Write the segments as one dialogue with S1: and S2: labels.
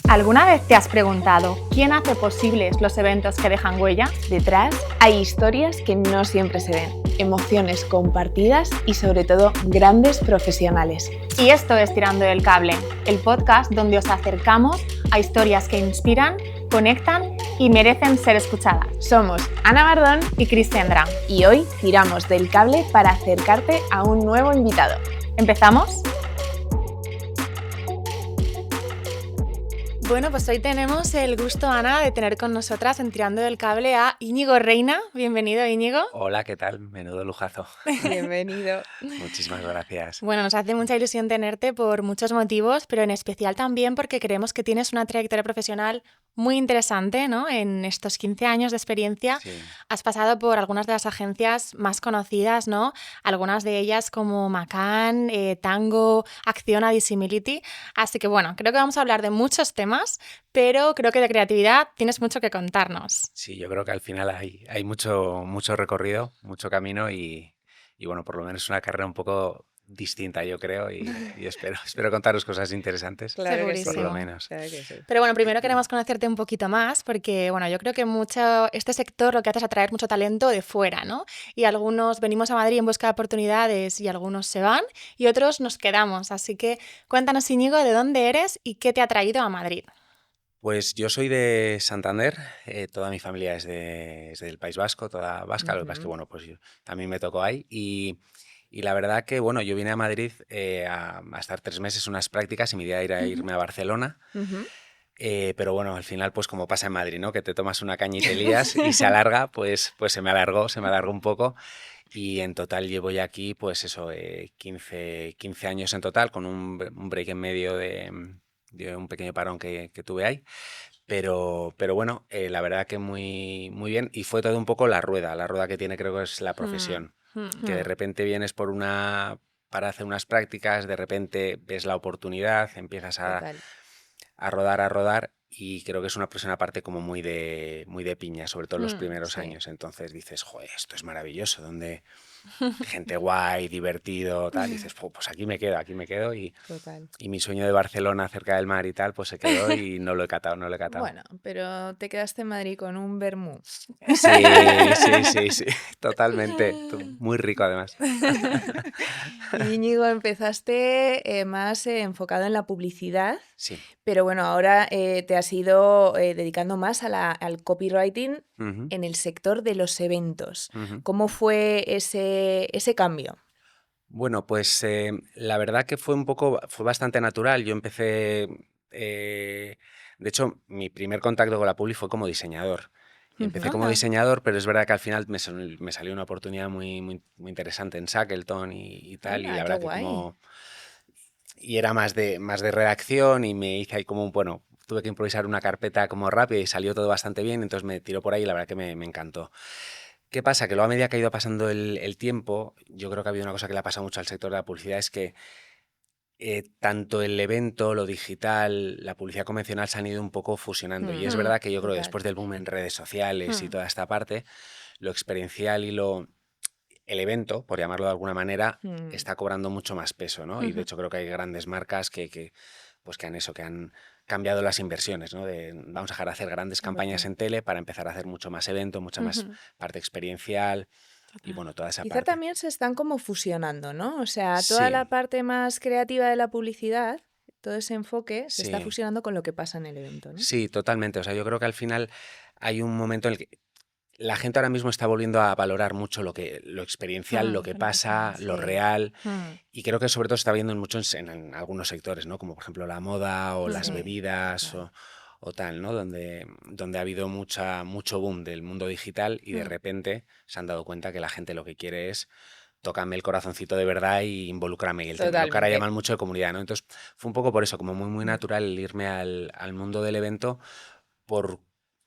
S1: ¿Alguna vez te has preguntado quién hace posibles los eventos que dejan huella?
S2: Detrás hay historias que no siempre se ven, emociones compartidas y sobre todo grandes profesionales.
S1: Y esto es Tirando del Cable, el podcast donde os acercamos a historias que inspiran, conectan y merecen ser escuchadas.
S2: Somos Ana Bardón
S1: y Cristian Dran.
S2: y hoy tiramos del cable para acercarte a un nuevo invitado.
S1: ¿Empezamos? Bueno, pues hoy tenemos el gusto, Ana, de tener con nosotras en Tirando del Cable a Íñigo Reina. Bienvenido, Íñigo.
S3: Hola, ¿qué tal? Menudo lujazo.
S2: Bienvenido.
S3: Muchísimas gracias.
S1: Bueno, nos hace mucha ilusión tenerte por muchos motivos, pero en especial también porque creemos que tienes una trayectoria profesional muy interesante, ¿no? En estos 15 años de experiencia
S3: Sí.
S1: has pasado por algunas de las agencias más conocidas, ¿no? Algunas de ellas como McCann, Tango, Acciona, Dissimility. Así que bueno, creo que vamos a hablar de muchos temas, pero creo que de creatividad tienes mucho que contarnos.
S3: Sí, yo creo que al final hay mucho recorrido, mucho camino y bueno, por lo menos una carrera un poco distinta, yo creo, y espero contaros cosas interesantes,
S2: Claro que sí.
S3: por lo
S1: Segurísimo.
S3: menos.
S2: Claro que sí.
S1: Pero bueno, primero queremos conocerte un poquito más porque, bueno, yo creo que este sector lo que hace es atraer mucho talento de fuera, ¿no? Y algunos venimos a Madrid en busca de oportunidades y algunos se van y otros nos quedamos. Así que cuéntanos, Íñigo, de dónde eres y qué te ha traído a Madrid.
S3: Pues yo soy de Santander, toda mi familia es del País Vasco, toda vasca, lo que pasa es que,
S2: Ujú.
S3: bueno, pues a mí me tocó ahí y la verdad que, bueno, yo vine a Madrid a estar 3 meses, unas prácticas y mi idea era irme a Barcelona.
S2: Ujú.
S3: Pero bueno, al final, pues como pasa en Madrid, ¿no? Que te tomas una caña y te lías y se alarga, pues se me alargó un poco y en total llevo ya aquí, pues eso, 15 años en total, con un break en medio de un pequeño parón que tuve ahí. Pero bueno, la verdad que muy bien y fue todo un poco la rueda que tiene creo que es la profesión, que de repente vienes para hacer unas prácticas, de repente ves la oportunidad, empiezas
S2: Total.
S3: a rodar y creo que es una presión aparte como muy de piña, sobre todo en los primeros
S2: Sí.
S3: años. Entonces dices, joder, esto es maravilloso, donde gente guay, divertido, tal. Y dices, pues aquí me quedo
S2: Total.
S3: y mi sueño de Barcelona cerca del mar y tal, pues se quedó y no lo he catado, no lo he catado.
S2: Bueno, pero te quedaste en Madrid con un vermú.
S3: Sí, totalmente. Muy rico además.
S2: Íñigo, empezaste más enfocado en la publicidad,
S3: Sí.
S2: pero bueno, ahora te has ido dedicando más al copywriting
S3: Ujú,
S2: en el sector de los eventos.
S3: ujú.
S2: ¿Cómo fue ese cambio?
S3: Bueno, pues la verdad que fue bastante natural. Yo empecé, de hecho, mi primer contacto con la publi fue como diseñador. Y empecé
S2: Ujú.
S3: como
S1: Anda.
S3: diseñador, pero es verdad que al final me salió una oportunidad muy interesante en Shackleton y tal, y
S2: Anda,
S3: la
S2: qué
S3: verdad que
S2: guay.
S3: y era más de redacción y me hice ahí bueno, tuve que improvisar una carpeta como rápida y salió todo bastante bien, entonces me tiró por ahí y la verdad que me encantó. ¿Qué pasa? Que luego a medida que ha ido pasando el tiempo, yo creo que ha habido una cosa que le ha pasado mucho al sector de la publicidad, es que tanto el evento, lo digital, la publicidad convencional se han ido un poco fusionando. Y es verdad que yo creo que
S2: Total.
S3: después del boom en redes sociales y toda esta parte, lo experiencial el evento, por llamarlo de alguna manera,
S2: Mm.
S3: está cobrando mucho más peso, ¿no? Y de hecho creo que hay grandes marcas pues que han cambiado las inversiones, ¿no? Vamos a dejar de hacer grandes
S2: Es
S3: campañas
S2: verdad.
S3: en tele para empezar a hacer mucho más evento, mucha más parte experiencial y bueno, toda esa
S2: Quizá
S3: parte.
S2: también se están como fusionando, ¿no? O sea, toda
S3: Sí,
S2: la parte más creativa de la publicidad, todo ese enfoque se está
S3: sí.
S2: fusionando con lo que pasa en el evento, ¿no?
S3: Sí, totalmente. O sea, yo creo que al final hay un momento en el que la gente ahora mismo está volviendo a valorar mucho lo experiencial, lo que pasa, lo
S2: Sí.
S3: real,
S2: Mm.
S3: y creo que sobre todo se está viendo en muchos en algunos sectores, ¿no? Como por ejemplo la moda o las
S2: Sí,
S3: bebidas
S2: total.
S3: o tal, ¿no? Donde ha habido mucho boom del mundo digital y de
S2: Mm.
S3: repente se han dado cuenta que la gente lo que quiere es tócame el corazoncito de verdad y involúcrame. Y el tema, lo que ahora
S2: Totalmente.
S3: llaman mucho de comunidad, ¿no? Entonces fue un poco por eso, como muy natural el irme al mundo del evento por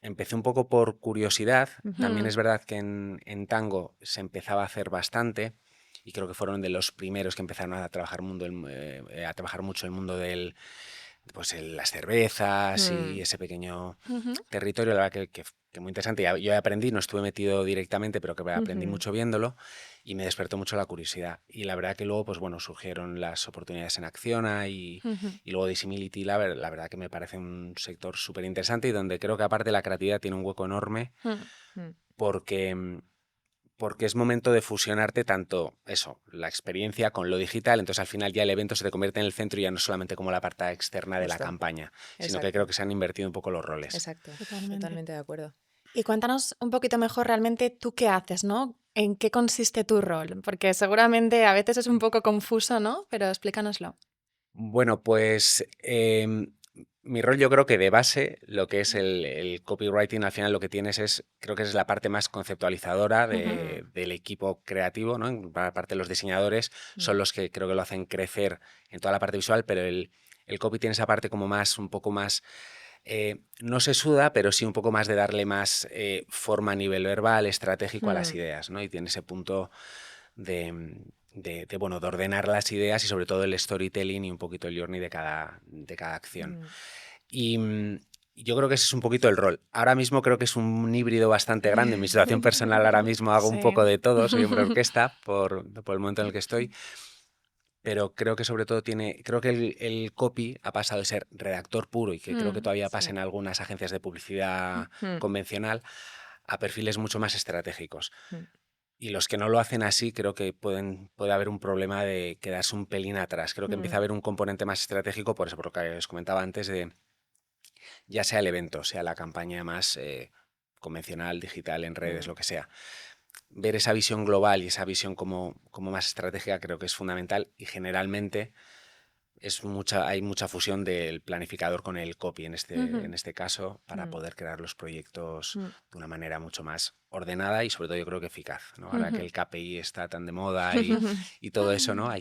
S3: empecé un poco por curiosidad. También
S2: Ujú.
S3: es verdad que en Tango se empezaba a hacer bastante y creo que fueron de los primeros que empezaron a trabajar a trabajar mucho el mundo pues las cervezas
S2: Mm.
S3: y ese pequeño
S1: Ujú.
S3: territorio, la verdad que muy interesante. Yo aprendí, no estuve metido directamente, pero que aprendí
S2: Ujú.
S3: mucho viéndolo y me despertó mucho la curiosidad. Y la verdad que luego, pues bueno, surgieron las oportunidades en Acciona
S1: Ujú.
S3: y luego Dissimility, la verdad que me parece un sector súper interesante y donde creo que aparte la creatividad tiene un hueco enorme
S1: Mm.
S2: Mm.
S3: porque, porque es momento de fusionarte tanto eso, la experiencia con lo digital, entonces al final ya el evento se te convierte en el centro y ya no solamente como la parte externa de la
S2: Justo.
S3: campaña, sino que creo
S2: Exacto.
S3: que se han invertido un poco los roles.
S2: Exacto.
S1: Totalmente.
S2: Totalmente de acuerdo.
S1: Y cuéntanos un poquito mejor realmente tú qué haces, ¿no? ¿En qué consiste tu rol? Porque seguramente a veces es un poco confuso, ¿no? Pero explícanoslo.
S3: Bueno, pues mi rol yo creo que de base lo que es el copywriting al final lo que tienes es, creo que es la parte más conceptualizadora
S1: Ujú.
S3: del equipo creativo, ¿no? La parte de los diseñadores son
S2: Mm.
S3: los que creo que lo hacen crecer en toda la parte visual, pero el copy tiene esa parte como más, un poco más, no se suda, pero sí un poco más de darle más forma a nivel verbal, estratégico a las
S2: Mm.
S3: ideas, ¿no? Y tiene ese punto bueno, de ordenar las ideas y sobre todo el storytelling y un poquito el journey de cada acción.
S2: Mm.
S3: Y yo creo que ese es un poquito el rol. Ahora mismo creo que es un híbrido bastante grande. En mi situación personal ahora mismo hago un
S1: Sí.
S3: poco de todo, soy hombre orquesta por el momento en el que estoy, pero creo que sobre todo creo que el copy ha pasado de ser redactor puro y que creo que
S1: Mm.
S3: todavía pasa
S2: Sí.
S3: en algunas agencias de publicidad
S2: Mm.
S3: convencional a perfiles mucho más estratégicos.
S2: Mm.
S3: Y los que no lo hacen así, creo que puede haber un problema de quedarse un pelín atrás. Creo que empieza a
S2: Mm.
S3: haber un componente más estratégico, por eso, por lo que os comentaba antes, de ya sea el evento, sea la campaña más convencional, digital, en redes,
S2: Mm.
S3: lo que sea. Ver esa visión global y esa visión como más estratégica creo que es fundamental y generalmente hay mucha fusión del planificador con el copy
S1: Ujú.
S3: en este caso para
S2: Mm.
S3: poder crear los proyectos
S2: Mm.
S3: de una manera mucho más ordenada y sobre todo yo creo que eficaz, ¿no? Ahora que
S1: Ujú.
S3: el KPI está tan de moda y todo eso, ¿no?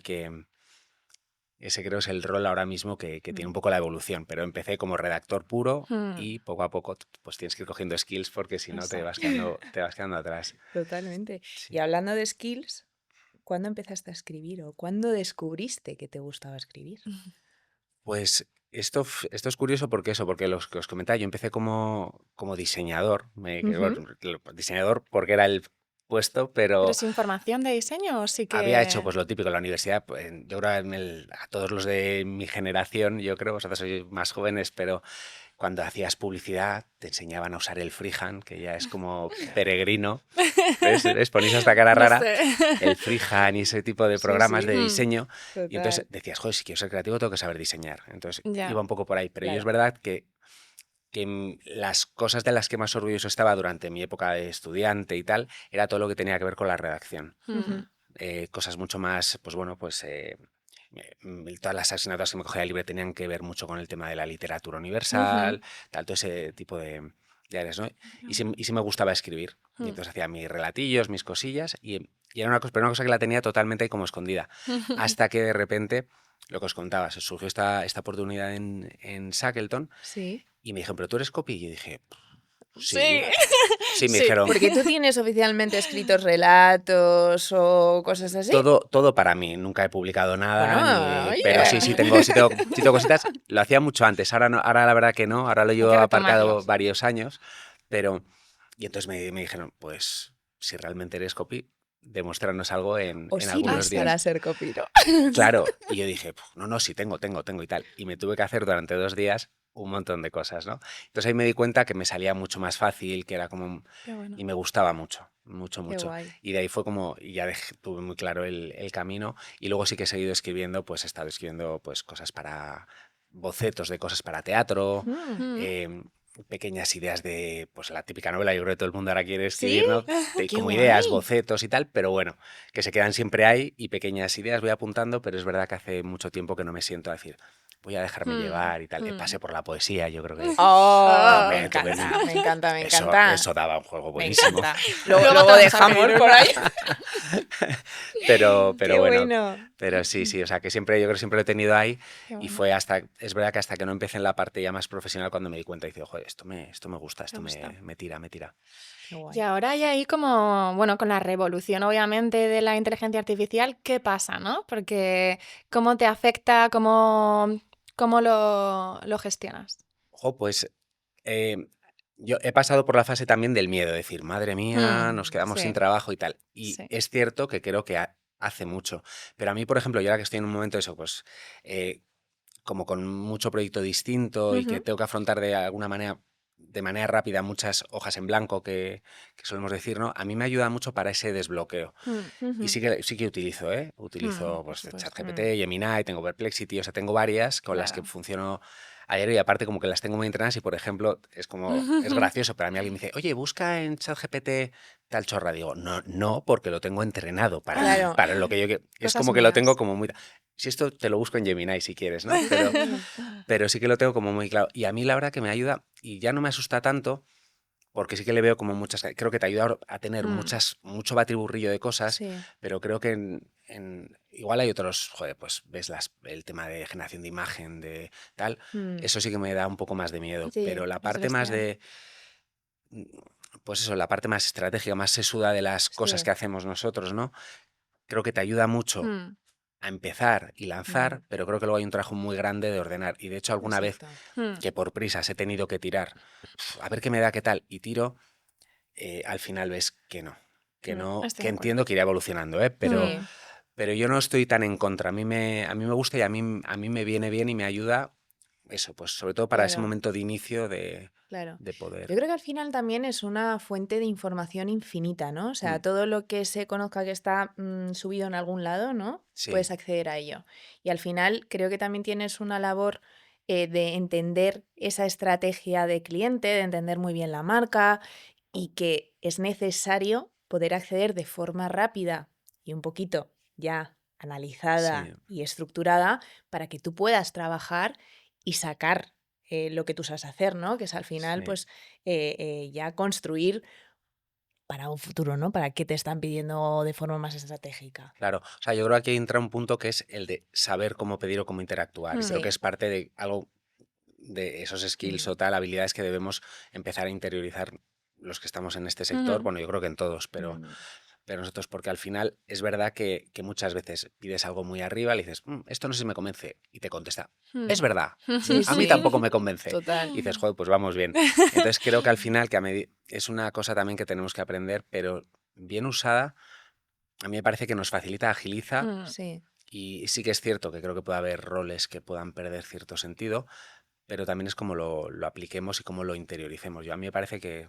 S3: Ese creo es el rol ahora mismo que tiene un
S2: Mm.
S3: poco la evolución, pero empecé como redactor puro
S1: Mm.
S3: y poco a poco pues tienes que ir cogiendo skills porque si no
S2: Exacto.
S3: te vas quedando atrás.
S2: Totalmente. Y
S3: Sí.
S2: hablando de skills, ¿cuándo empezaste a escribir o cuándo descubriste que te gustaba escribir?
S3: Pues esto es curioso porque porque los que os comentaba, yo empecé como diseñador,
S2: Ujú.
S3: diseñador porque era el puesto,
S1: ¿Pero
S3: pero
S1: sin formación de diseño o sí
S3: había hecho
S1: que...?
S3: pues lo típico en la universidad, pues, yo creo a todos los de mi generación, yo creo, vosotros sois más jóvenes, pero cuando hacías publicidad te enseñaban a usar el freehand, que ya es como peregrino, ¿ves? Ponéis esta cara
S1: No
S3: rara,
S1: sé.
S3: el freehand y ese tipo de
S2: Sí,
S3: programas
S2: sí,
S3: de
S1: Mm.
S3: diseño, y entonces
S2: total.
S3: decías, joder, si quiero ser creativo tengo que saber diseñar. Entonces
S1: Ya.
S3: iba un poco por ahí, pero yo es
S2: Claro.
S3: verdad que las cosas de las que más orgulloso estaba durante mi época de estudiante y tal, era todo lo que tenía que ver con la redacción.
S1: Mm.
S2: Ujú.
S3: Cosas mucho más, pues bueno, pues todas las asignaturas que me cogía libre tenían que ver mucho con el tema de la literatura
S1: Ujú.
S3: universal, tal, todo ese tipo de áreas, ¿no? Y sí me gustaba escribir. Y
S1: Mm.
S3: entonces hacía mis relatillos, mis cosillas, y era una cosa, pero una cosa que la tenía totalmente ahí como escondida. Hasta que de repente, lo que os contaba, se surgió esta oportunidad en Shackleton
S2: Sí.
S3: y me dijeron, ¿pero tú eres copy? Y yo dije,
S1: Sí.
S3: sí, sí, me
S1: Sí.
S3: dijeron,
S2: Porque tú tienes oficialmente escritos relatos o cosas así.
S3: todo para mí. Nunca he publicado
S2: Bueno,
S3: nada, pero
S2: oye.
S3: sí tengo cositas. Lo hacía mucho antes, ahora no, ahora la verdad que no, ahora lo
S1: Hay
S3: llevo
S1: que
S3: aparcado
S1: retomarlos.
S3: varios años, pero y entonces me dijeron, pues si realmente eres copy, demuéstranos algo
S2: O
S3: en
S2: sirves
S3: algunos
S1: Sí.
S2: para
S3: días.
S2: ser copiro.
S3: Claro, y yo dije, "Puf, no, sí tengo y tal. Y me tuve que hacer durante 2 días un montón de cosas, ¿no? Entonces ahí me di cuenta que me salía mucho más fácil, que era como...
S1: Qué bueno.
S3: Y me gustaba mucho, mucho,
S2: Qué
S3: mucho.
S2: guay.
S3: Y de ahí fue como, y ya tuve muy claro el camino. Y luego sí que he seguido escribiendo, pues he estado escribiendo pues cosas para bocetos de cosas para teatro,
S2: Mm.
S1: Mm.
S3: pequeñas ideas de, pues la típica novela, yo creo que todo el mundo ahora quiere
S2: ¿Sí?
S3: escribir, ¿no?
S2: Qué
S3: Como ideas,
S2: guay.
S3: bocetos y tal, pero bueno, que se quedan siempre ahí y pequeñas ideas voy apuntando, pero es verdad que hace mucho tiempo que no me siento a decir, voy a dejarme
S1: Mm.
S3: llevar y tal.
S1: Mm.
S3: Pasé por la poesía, yo creo que
S2: Oh, me
S1: Ah.
S2: encanta, me encanta, me
S3: eso,
S2: encanta.
S3: eso daba un juego
S2: Me
S3: buenísimo.
S2: encanta.
S1: Luego
S2: Luego
S1: te vamos a
S2: dejamos
S1: escribir
S2: por
S1: una.
S2: ahí.
S3: Pero
S2: Qué
S3: bueno,
S2: bueno.
S3: pero sí, o sea que siempre, yo creo que siempre lo he tenido ahí
S1: Qué
S3: y
S1: bueno.
S3: fue es verdad que hasta que no empecé en la parte ya más profesional cuando me di cuenta y dije, joder, esto me gusta,
S1: Me gusta.
S3: me tira, me tira.
S2: Qué
S1: Y
S2: guay.
S1: ahora hay ahí como, bueno, con la revolución obviamente de la inteligencia artificial, ¿qué pasa, no? Porque cómo te afecta, ¿Cómo lo gestionas?
S3: Ojo, pues yo he pasado por la fase también del miedo, de decir, madre mía, nos quedamos sin
S1: Sí,
S3: trabajo y tal. Y
S1: sí.
S3: es cierto que creo que hace mucho. Pero a mí, por ejemplo, yo ahora que estoy en un momento de eso, pues eh, como con mucho proyecto distinto y que
S1: Ujú.
S3: tengo que afrontar de manera rápida muchas hojas en blanco que solemos decir, ¿no? A mí me ayuda mucho para ese desbloqueo. Y
S2: Ujú.
S3: sí que utilizo, ¿eh?
S1: Mm,
S3: Utilizo
S1: por
S3: pues
S1: supuesto.
S3: ChatGPT, Gemini, tengo Perplexity, o sea, tengo varias con las que
S1: Claro.
S3: funciono a diario y aparte como que las tengo muy entrenadas y, por ejemplo, es gracioso, pero a mí alguien me dice, oye, busca en ChatGPT tal chorra. Digo, no, no, porque lo tengo entrenado
S2: Claro.
S3: para lo que yo quiero. Es
S1: Cosas
S3: como que lo tengo
S1: mías.
S3: como muy... Si esto te lo busco en Gemini si quieres, ¿no? Pero sí que lo tengo como muy claro. Y a mí la verdad que me ayuda y ya no me asusta tanto porque sí que le veo como creo que te ayuda a tener
S1: Mm,
S3: mucho batiburrillo de cosas,
S2: Sí.
S3: pero creo que igual hay otros, joder, pues ves el tema de generación de imagen, de tal,
S2: Mm.
S3: eso sí que me da un poco más de miedo,
S2: Sí,
S3: pero la
S1: es
S3: parte más
S1: bestial.
S3: mm, pues eso, la parte más estratégica, más sesuda de las cosas
S2: sí.
S3: que hacemos nosotros, ¿no? Creo que te ayuda mucho
S1: Mm,
S3: a empezar y
S2: Mm.
S3: lanzar, pero creo que luego hay un trabajo muy grande de ordenar. Y de hecho alguna vez
S2: Exacto.
S1: mm,
S3: que por prisas he tenido que tirar, a ver qué me da, qué tal, y tiro, al final ves que
S2: Mm.
S3: no,
S1: estoy
S3: que
S1: de acuerdo.
S3: entiendo que irá evolucionando, ¿eh?
S1: Mm,
S3: Pero yo no estoy tan en contra. A mí me gusta y a mí me viene bien y me ayuda eso, pues sobre todo para ese
S2: Claro,
S3: momento de inicio de,
S2: claro.
S3: de
S2: Yo
S3: poder.
S2: creo que al final también es una fuente de información infinita, ¿no? O sea,
S3: Mm,
S2: todo lo que se conozca que está subido en algún lado, ¿no?
S3: sí,
S2: Puedes acceder a ello. Y al final creo que también tienes una labor de entender esa estrategia de cliente, de entender muy bien la marca y que es necesario poder acceder de forma rápida y un poquito ya
S3: sí,
S2: analizada y estructurada para que tú puedas trabajar y sacar lo que tú sabes hacer, ¿no? Que es al final,
S3: sí.
S2: pues, ya construir para un futuro, ¿no? Para qué te están pidiendo de forma más estratégica.
S3: Claro. O sea, yo creo que aquí entra un punto que es el de saber cómo pedir o cómo interactuar. Y creo que
S2: Sí.
S3: es parte de algo de esos skills
S2: Mm,
S3: o tal, habilidades que debemos empezar a interiorizar los que estamos en este sector.
S1: ujú,
S3: Bueno, yo creo que en todos,
S2: mm,
S3: pero nosotros, porque al final es verdad que muchas veces pides algo muy arriba, le dices, esto no sé si me convence, y te contesta, es
S1: mm.
S3: verdad,
S2: Sí,
S3: a mí
S2: sí,
S3: tampoco me convence.
S2: total.
S3: Y dices, joder, pues vamos bien. Entonces creo que al final, es una cosa también que tenemos que aprender, pero bien usada, a mí me parece que nos facilita, agiliza,
S1: Mm,
S2: Sí.
S3: y sí que es cierto que creo que puede haber roles que puedan perder cierto sentido, pero también es como lo apliquemos y cómo lo interioricemos. Yo a mí me parece que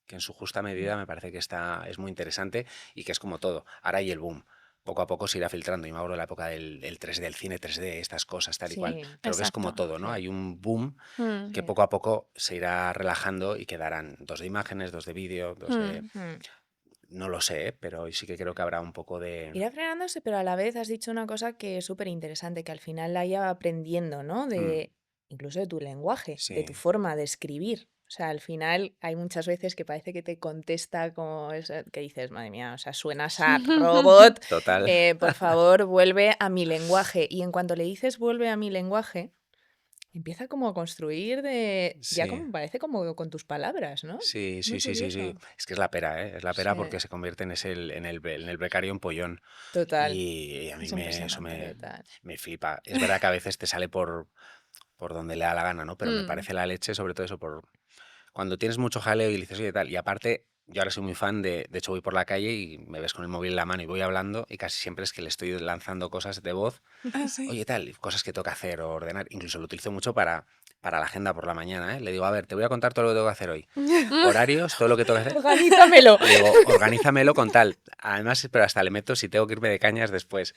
S3: en su justa medida me parece que es muy interesante y que es como todo. Ahora hay el boom. Poco a poco se irá filtrando. Y me acuerdo de la época del 3D, el cine 3D, estas cosas, tal y cual.
S2: Sí,
S3: Creo que es como
S1: exacto.
S3: todo, ¿no?
S2: sí,
S3: Hay un boom
S1: Mm,
S3: que
S2: sí.
S3: poco a poco se irá relajando y quedarán dos de imágenes, dos de vídeo, dos de...
S1: mm,
S2: Mm.
S3: No lo sé, ¿eh? Pero sí que creo que habrá un poco de...
S2: Irá frenándose, pero a la vez has dicho una cosa que es súper interesante, que al final la IA va aprendiendo, ¿no?
S3: Mm,
S2: De incluso de tu lenguaje, de tu
S3: sí,
S2: forma de escribir. O sea, al final hay muchas veces que parece que te contesta como que dices, madre mía, o sea, suenas a robot,
S3: total.
S2: por favor, vuelve a mi lenguaje. Y en cuanto le dices vuelve a mi lenguaje, empieza como a construir ya
S3: Sí.
S2: como parece como con tus palabras, ¿no?
S3: Sí,
S2: Muy
S3: sí, sí, sí, sí.
S2: curioso.
S3: Es que es la pera, ¿eh? Es la pera
S2: Sí,
S3: porque se convierte en el becario empollón.
S2: total,
S3: Y a mí
S1: es
S3: eso
S1: impresionante.
S2: total.
S3: me flipa. Es verdad que a veces te sale por donde le da la gana, ¿no? Pero me
S1: Mm,
S3: parece la leche, sobre todo eso, cuando tienes mucho jaleo y dices, oye, tal. Y aparte, yo ahora soy muy fan de hecho, voy por la calle y me ves con el móvil en la mano y voy hablando y casi siempre es que le estoy lanzando cosas de voz,
S1: ah, sí.
S3: oye, tal, y cosas que toca hacer o ordenar. Incluso lo utilizo mucho para la agenda por la mañana, ¿eh? Le digo, a ver, te voy a contar todo lo que tengo que hacer hoy. Horarios, todo lo que tengo que hacer.
S2: Organízamelo.
S3: Le digo, organízamelo con tal. Además, pero hasta le meto si tengo que irme de cañas después.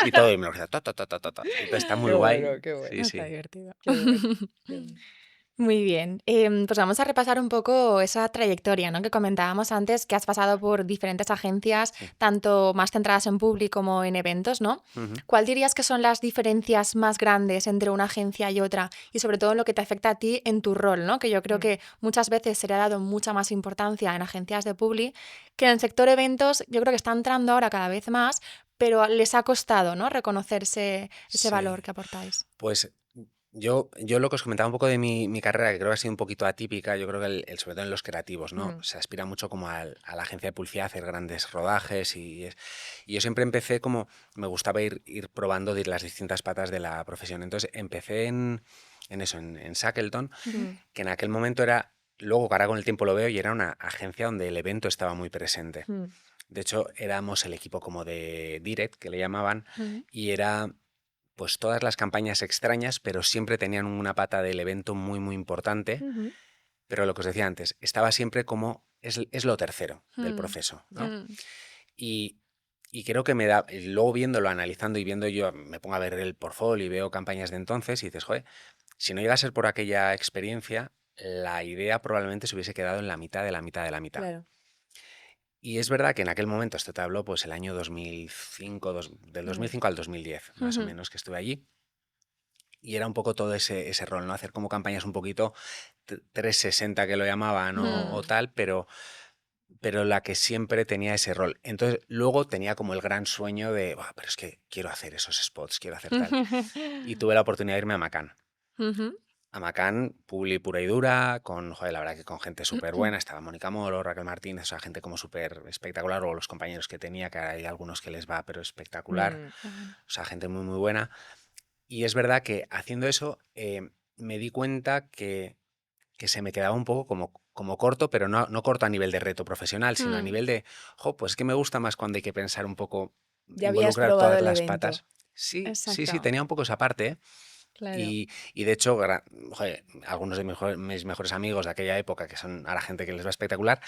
S3: Y todo, y me lo organiza. Entonces está muy
S2: Qué
S3: guay.
S2: bueno, qué
S3: Sí,
S2: bueno.
S1: Está
S3: sí.
S1: divertido.
S2: Qué bueno, qué bueno.
S1: Muy bien, pues vamos a repasar un poco esa trayectoria, ¿no? Que comentábamos antes, que has pasado por diferentes agencias,
S3: Sí.
S1: tanto más centradas en público como en eventos, ¿no?
S3: Ujú.
S1: ¿Cuál dirías que son las diferencias más grandes entre una agencia y otra? Y sobre todo lo que te afecta a ti en tu rol, ¿no? Que yo creo
S2: Mm,
S1: que muchas veces se le ha dado mucha más importancia en agencias de publi, que en el sector eventos yo creo que está entrando ahora cada vez más, pero les ha costado, ¿no? Reconocerse ese valor
S3: Sí.
S1: que aportáis.
S3: Pues Yo lo que os comentaba un poco de mi carrera, que creo que ha sido un poquito atípica, yo creo que sobre todo en los creativos, ¿no?
S2: Mm,
S3: Se aspira mucho como a la agencia de publicidad, a hacer grandes rodajes y yo siempre empecé como, me gustaba ir probando de las distintas patas de la profesión. Entonces empecé en eso, en Shackleton,
S1: Ujú.
S2: mm,
S3: que en aquel momento era, luego que ahora con el tiempo lo veo, y era una agencia donde el evento estaba muy presente.
S2: mm,
S3: De hecho, éramos el equipo como de Direct, que le llamaban,
S1: Ujú.
S3: y era pues todas las campañas extrañas, pero siempre tenían una pata del evento muy, muy importante.
S2: ujú,
S3: Pero lo que os decía antes, estaba siempre como, es lo tercero del
S1: Mm,
S3: proceso, ¿no?
S2: ya.
S1: mm,
S3: Y, y creo que me da, y luego viéndolo, analizando y viendo yo, me pongo a ver el portfolio y veo campañas de entonces y dices, joder, si no llega a ser por aquella experiencia, la idea probablemente se hubiese quedado en la mitad de la mitad de la mitad.
S2: Claro.
S3: Y es verdad que en aquel momento, esto te hablo pues el año 2005, del
S2: Mm,
S3: 2005 al 2010, más o
S1: ujú.
S3: menos, que estuve allí. Y era un poco todo ese rol, ¿no? Hacer como campañas un poquito 360 que lo llamaban o
S2: mm,
S3: tal, pero la que siempre tenía ese rol. Entonces, luego tenía como el gran sueño de, "Buah, pero es que quiero hacer esos spots, quiero hacer tal". Y tuve la oportunidad de irme a Macan.
S1: Ujú.
S3: A Macan, publi pura y dura, con, joder, la verdad que con gente súper buena, estaba Mónica Moro, Raquel Martínez, o sea, gente como súper espectacular, o los compañeros que tenía, que hay algunos que les va, pero espectacular,
S2: mm,
S1: Qué bueno.
S3: o sea, gente muy, muy buena. Y es verdad que haciendo eso me di cuenta que se me quedaba un poco como corto, pero no corto a nivel de reto profesional, sino a
S1: Mm,
S3: nivel de, jo, pues que me gusta más cuando hay que pensar un poco,
S2: Ya habías
S3: involucrar
S2: probado
S3: todas
S2: el
S3: las
S2: evento.
S3: patas. Sí, sí, sí,
S1: exacto,
S3: tenía un poco esa parte, ¿eh?
S1: claro.
S3: Y de hecho, joder, algunos de mis mejores amigos de aquella época, que son ahora gente que les va espectacular,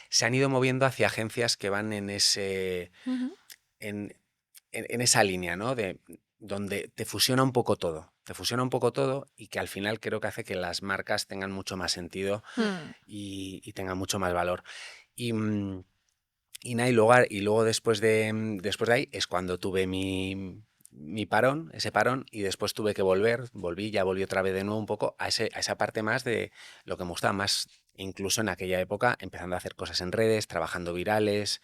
S3: se han ido moviendo hacia agencias que van
S1: Ujú.
S3: en, en esa línea, ¿no? De donde te fusiona un poco todo. Te fusiona un poco todo y que al final creo que hace que las marcas tengan mucho más sentido
S2: Mm,
S1: Mm,
S3: y tengan mucho más valor. Y, y nada, y luego después de ahí es cuando tuve mi parón, ese parón, y después tuve que volví otra vez de nuevo un poco a esa parte más de lo que me gustaba más, incluso en aquella época, empezando a hacer cosas en redes, trabajando virales,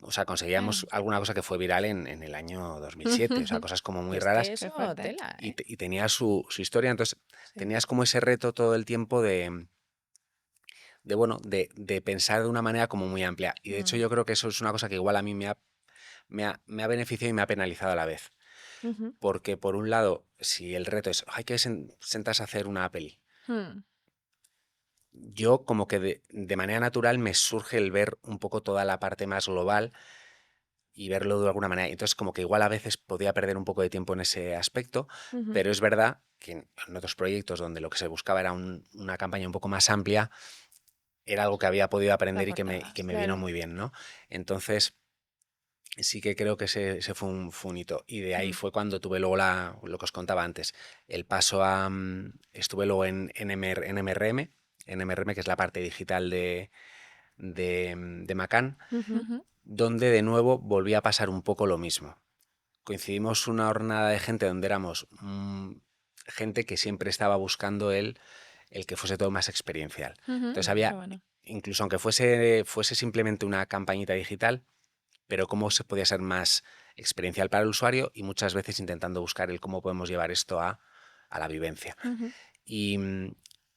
S3: o sea, conseguíamos
S1: claro.
S3: alguna cosa que fue viral en el año 2007, o sea, cosas como muy
S2: Es que
S3: raras
S1: Qué
S2: eso,
S1: fuerte.
S2: tela, ¿eh?
S3: y tenía su historia, entonces
S2: Sí.
S3: tenías como ese reto todo el tiempo bueno, de pensar de una manera como muy amplia. Y de hecho
S2: Mm,
S3: yo creo que eso es una cosa que igual a mí me ha beneficiado y me ha penalizado a la vez.
S2: ujú,
S3: Porque por un lado, si el reto es, hay que sentarse a hacer una peli,
S1: Mm,
S3: yo como que de manera natural me surge el ver un poco toda la parte más global y verlo de alguna manera. Entonces como que igual a veces podía perder un poco de tiempo en ese aspecto,
S2: ujú,
S3: pero es verdad que en otros proyectos donde lo que se buscaba era una campaña un poco más amplia, era algo que había podido
S1: Lo
S3: aprender y que
S1: aportabas.
S3: me vino
S2: claro.
S3: muy bien, ¿no? Entonces, sí que creo que ese fue un hito. Y de ahí
S2: Mm,
S3: fue cuando tuve luego lo que os contaba antes, el paso estuve luego en MRM, que es la parte digital de Macan,
S2: ujú,
S1: Ujú.
S3: donde de nuevo volví a pasar un poco lo mismo. Coincidimos una jornada de gente donde éramos gente que siempre estaba buscando el que fuese todo más experiencial.
S1: Ujú.
S3: Entonces
S1: Qué
S3: había,
S1: bueno.
S3: incluso aunque fuese simplemente una campañita digital, pero cómo se podía ser más experiencial para el usuario y muchas veces intentando buscar el cómo podemos llevar esto a la vivencia.
S1: Ujú.
S3: Y,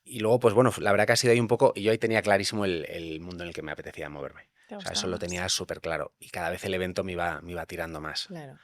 S3: y luego, pues bueno, la verdad que ha sido ahí un poco, y yo ahí tenía clarísimo el mundo en el que me apetecía moverme.
S1: Te
S3: O sea,
S1: gustaba
S3: eso lo
S1: más.
S3: tenía súper claro. Y cada vez el evento me iba tirando más.
S2: claro.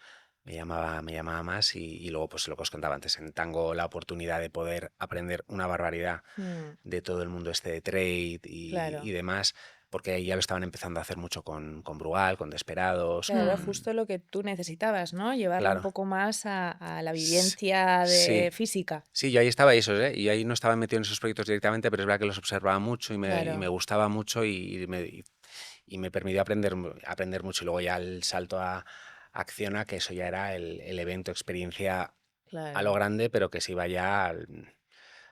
S3: Me llamaba más y luego, pues lo que os contaba antes, en Tango la oportunidad de poder aprender una barbaridad
S2: Mm,
S3: de todo el mundo este de trade y
S2: claro.
S3: demás, porque ya lo estaban empezando a hacer mucho con Brugal, con Desperados,
S2: Claro, era
S1: Mm,
S2: justo lo que tú necesitabas, ¿no? Llevarlo un
S3: claro.
S2: poco más a la
S3: S-
S2: vivencia de
S3: Sí,
S2: física.
S3: sí, yo ahí estaba y eso, ¿eh? Y ahí no estaba metido en esos proyectos directamente, pero es verdad que los observaba mucho y me
S2: Claro.
S3: gustaba mucho y me permitió aprender mucho. Y luego ya el salto a Acciona, que eso ya era el evento, experiencia a lo
S2: Claro,
S3: grande, pero que se iba ya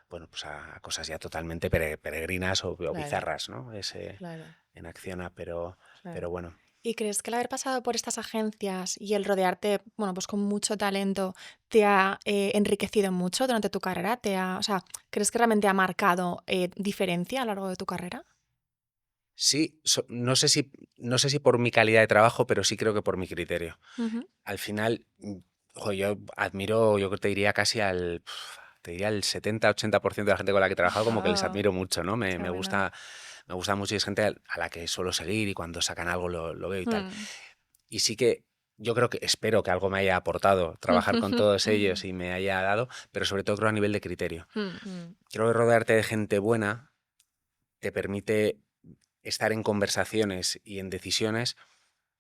S3: bueno, pues a cosas ya totalmente peregrinas o
S2: claro,
S3: bizarras, ¿no? Ese
S2: claro,
S3: en Acciona, pero
S2: claro.
S3: bueno.
S1: ¿Y crees que el haber pasado por estas agencias y el rodearte, bueno, pues con mucho talento, te ha enriquecido mucho durante tu carrera? O sea, ¿crees que realmente ha marcado diferencia a lo largo de tu carrera?
S3: Sí, no sé si por mi calidad de trabajo, pero sí creo que por mi criterio.
S1: Ujú.
S3: Al final, yo admiro, yo te diría casi te diría el 70-80% de la gente con la que he trabajado como que les
S2: Oh,
S3: admiro mucho, ¿no?
S2: qué
S3: Me
S2: bueno.
S3: gusta mucho y es gente a la que suelo seguir y cuando sacan algo lo veo y tal.
S1: Mm.
S3: Y sí que yo creo que, espero que algo me haya aportado trabajar con todos ellos y me haya dado, pero sobre todo creo a nivel de criterio.
S1: Mm.
S2: Mm,
S3: Creo que rodearte de gente buena te permite estar en conversaciones y en decisiones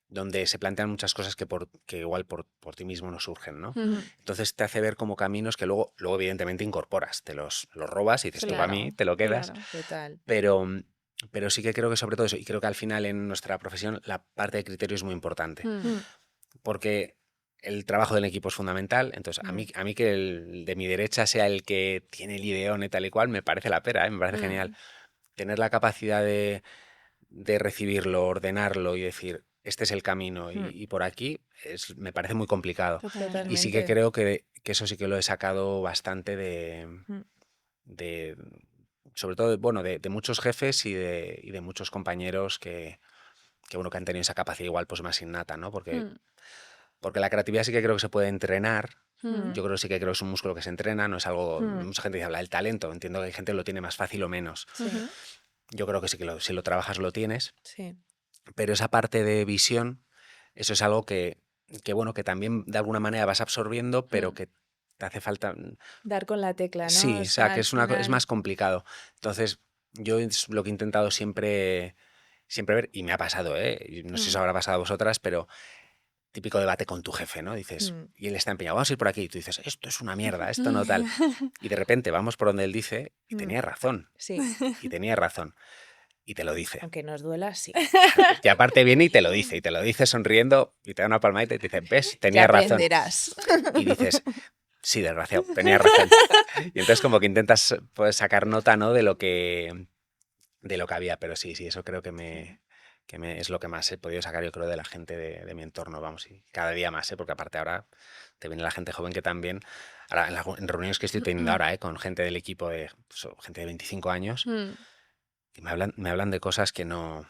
S3: donde se plantean muchas cosas que igual por ti mismo no surgen, ¿no?
S1: Mm.
S2: mm,
S3: Entonces te hace ver como caminos que luego evidentemente incorporas, los robas y dices, esto para mí,
S1: Claro,
S3: te lo quedas,
S1: claro.
S2: total.
S3: pero, pero sí que creo que sobre todo eso, y creo que al final en nuestra profesión la parte de criterio es muy importante,
S1: Mm.
S2: Mm,
S3: porque el trabajo del equipo es fundamental, entonces
S2: mm,
S3: a mí que el de mi derecha sea el que tiene el ideón y tal y cual, me parece la pera, ¿eh? Me parece genial.
S1: Mm.
S3: Tener la capacidad de recibirlo, ordenarlo y decir, este es el camino
S2: mm,
S3: y por aquí, me parece muy complicado.
S1: Totalmente.
S3: Y sí que
S2: totalmente.
S3: creo que eso sí que lo he sacado bastante
S2: Mm,
S3: de sobre todo, bueno, de muchos jefes y de muchos compañeros bueno, que han tenido esa capacidad igual pues más innata, ¿no?
S1: Mm.
S3: Porque la creatividad sí que creo que se puede entrenar.
S1: Mm.
S2: mm,
S3: Yo creo sí que creo que es un músculo que se entrena, no es algo,
S2: mm,
S3: mucha gente dice, habla del talento, entiendo que hay gente que lo tiene más fácil o menos.
S2: sí,
S1: Ujú.
S3: Yo creo que sí que si lo trabajas lo tienes,
S2: sí.
S3: pero esa parte de visión, eso es algo bueno, que también de alguna manera vas absorbiendo, pero
S1: Mm.
S3: que te hace falta.
S2: Dar con la tecla, ¿no? O
S3: Sí, o sea,
S2: sea,
S3: que
S2: al
S3: es
S2: final.
S3: más complicado. Entonces, yo es lo que he intentado siempre ver, y me ha pasado, ¿eh? Y no sé si os
S1: Mm.
S3: habrá pasado a vosotras, pero típico debate con tu jefe, ¿no? Dices,
S2: Mm,
S3: y él está empeñado, vamos a ir por aquí, y tú dices, esto es una mierda, esto no tal. Y de repente vamos por donde él dice, y
S2: mm,
S3: tenía razón,
S2: sí,
S3: y tenía razón, y te lo dice.
S2: aunque nos duela, sí.
S3: Y aparte viene y te lo dice sonriendo, y te da una palmadita y te dice, ves,
S2: Ya
S3: tenía razón.
S2: aprenderás.
S3: Y dices, sí, desgraciado, tenía razón. Y entonces como que intentas pues, sacar nota, ¿no? De lo que había, pero sí, eso creo es lo que más he podido sacar, yo creo, de la gente de mi entorno, vamos, y cada día más, ¿eh? Porque aparte ahora te viene la gente joven que también, ahora en reuniones que estoy teniendo ahora, ¿eh? Con gente del equipo gente de 25 años,
S1: Mm.
S3: y me hablan de cosas que no.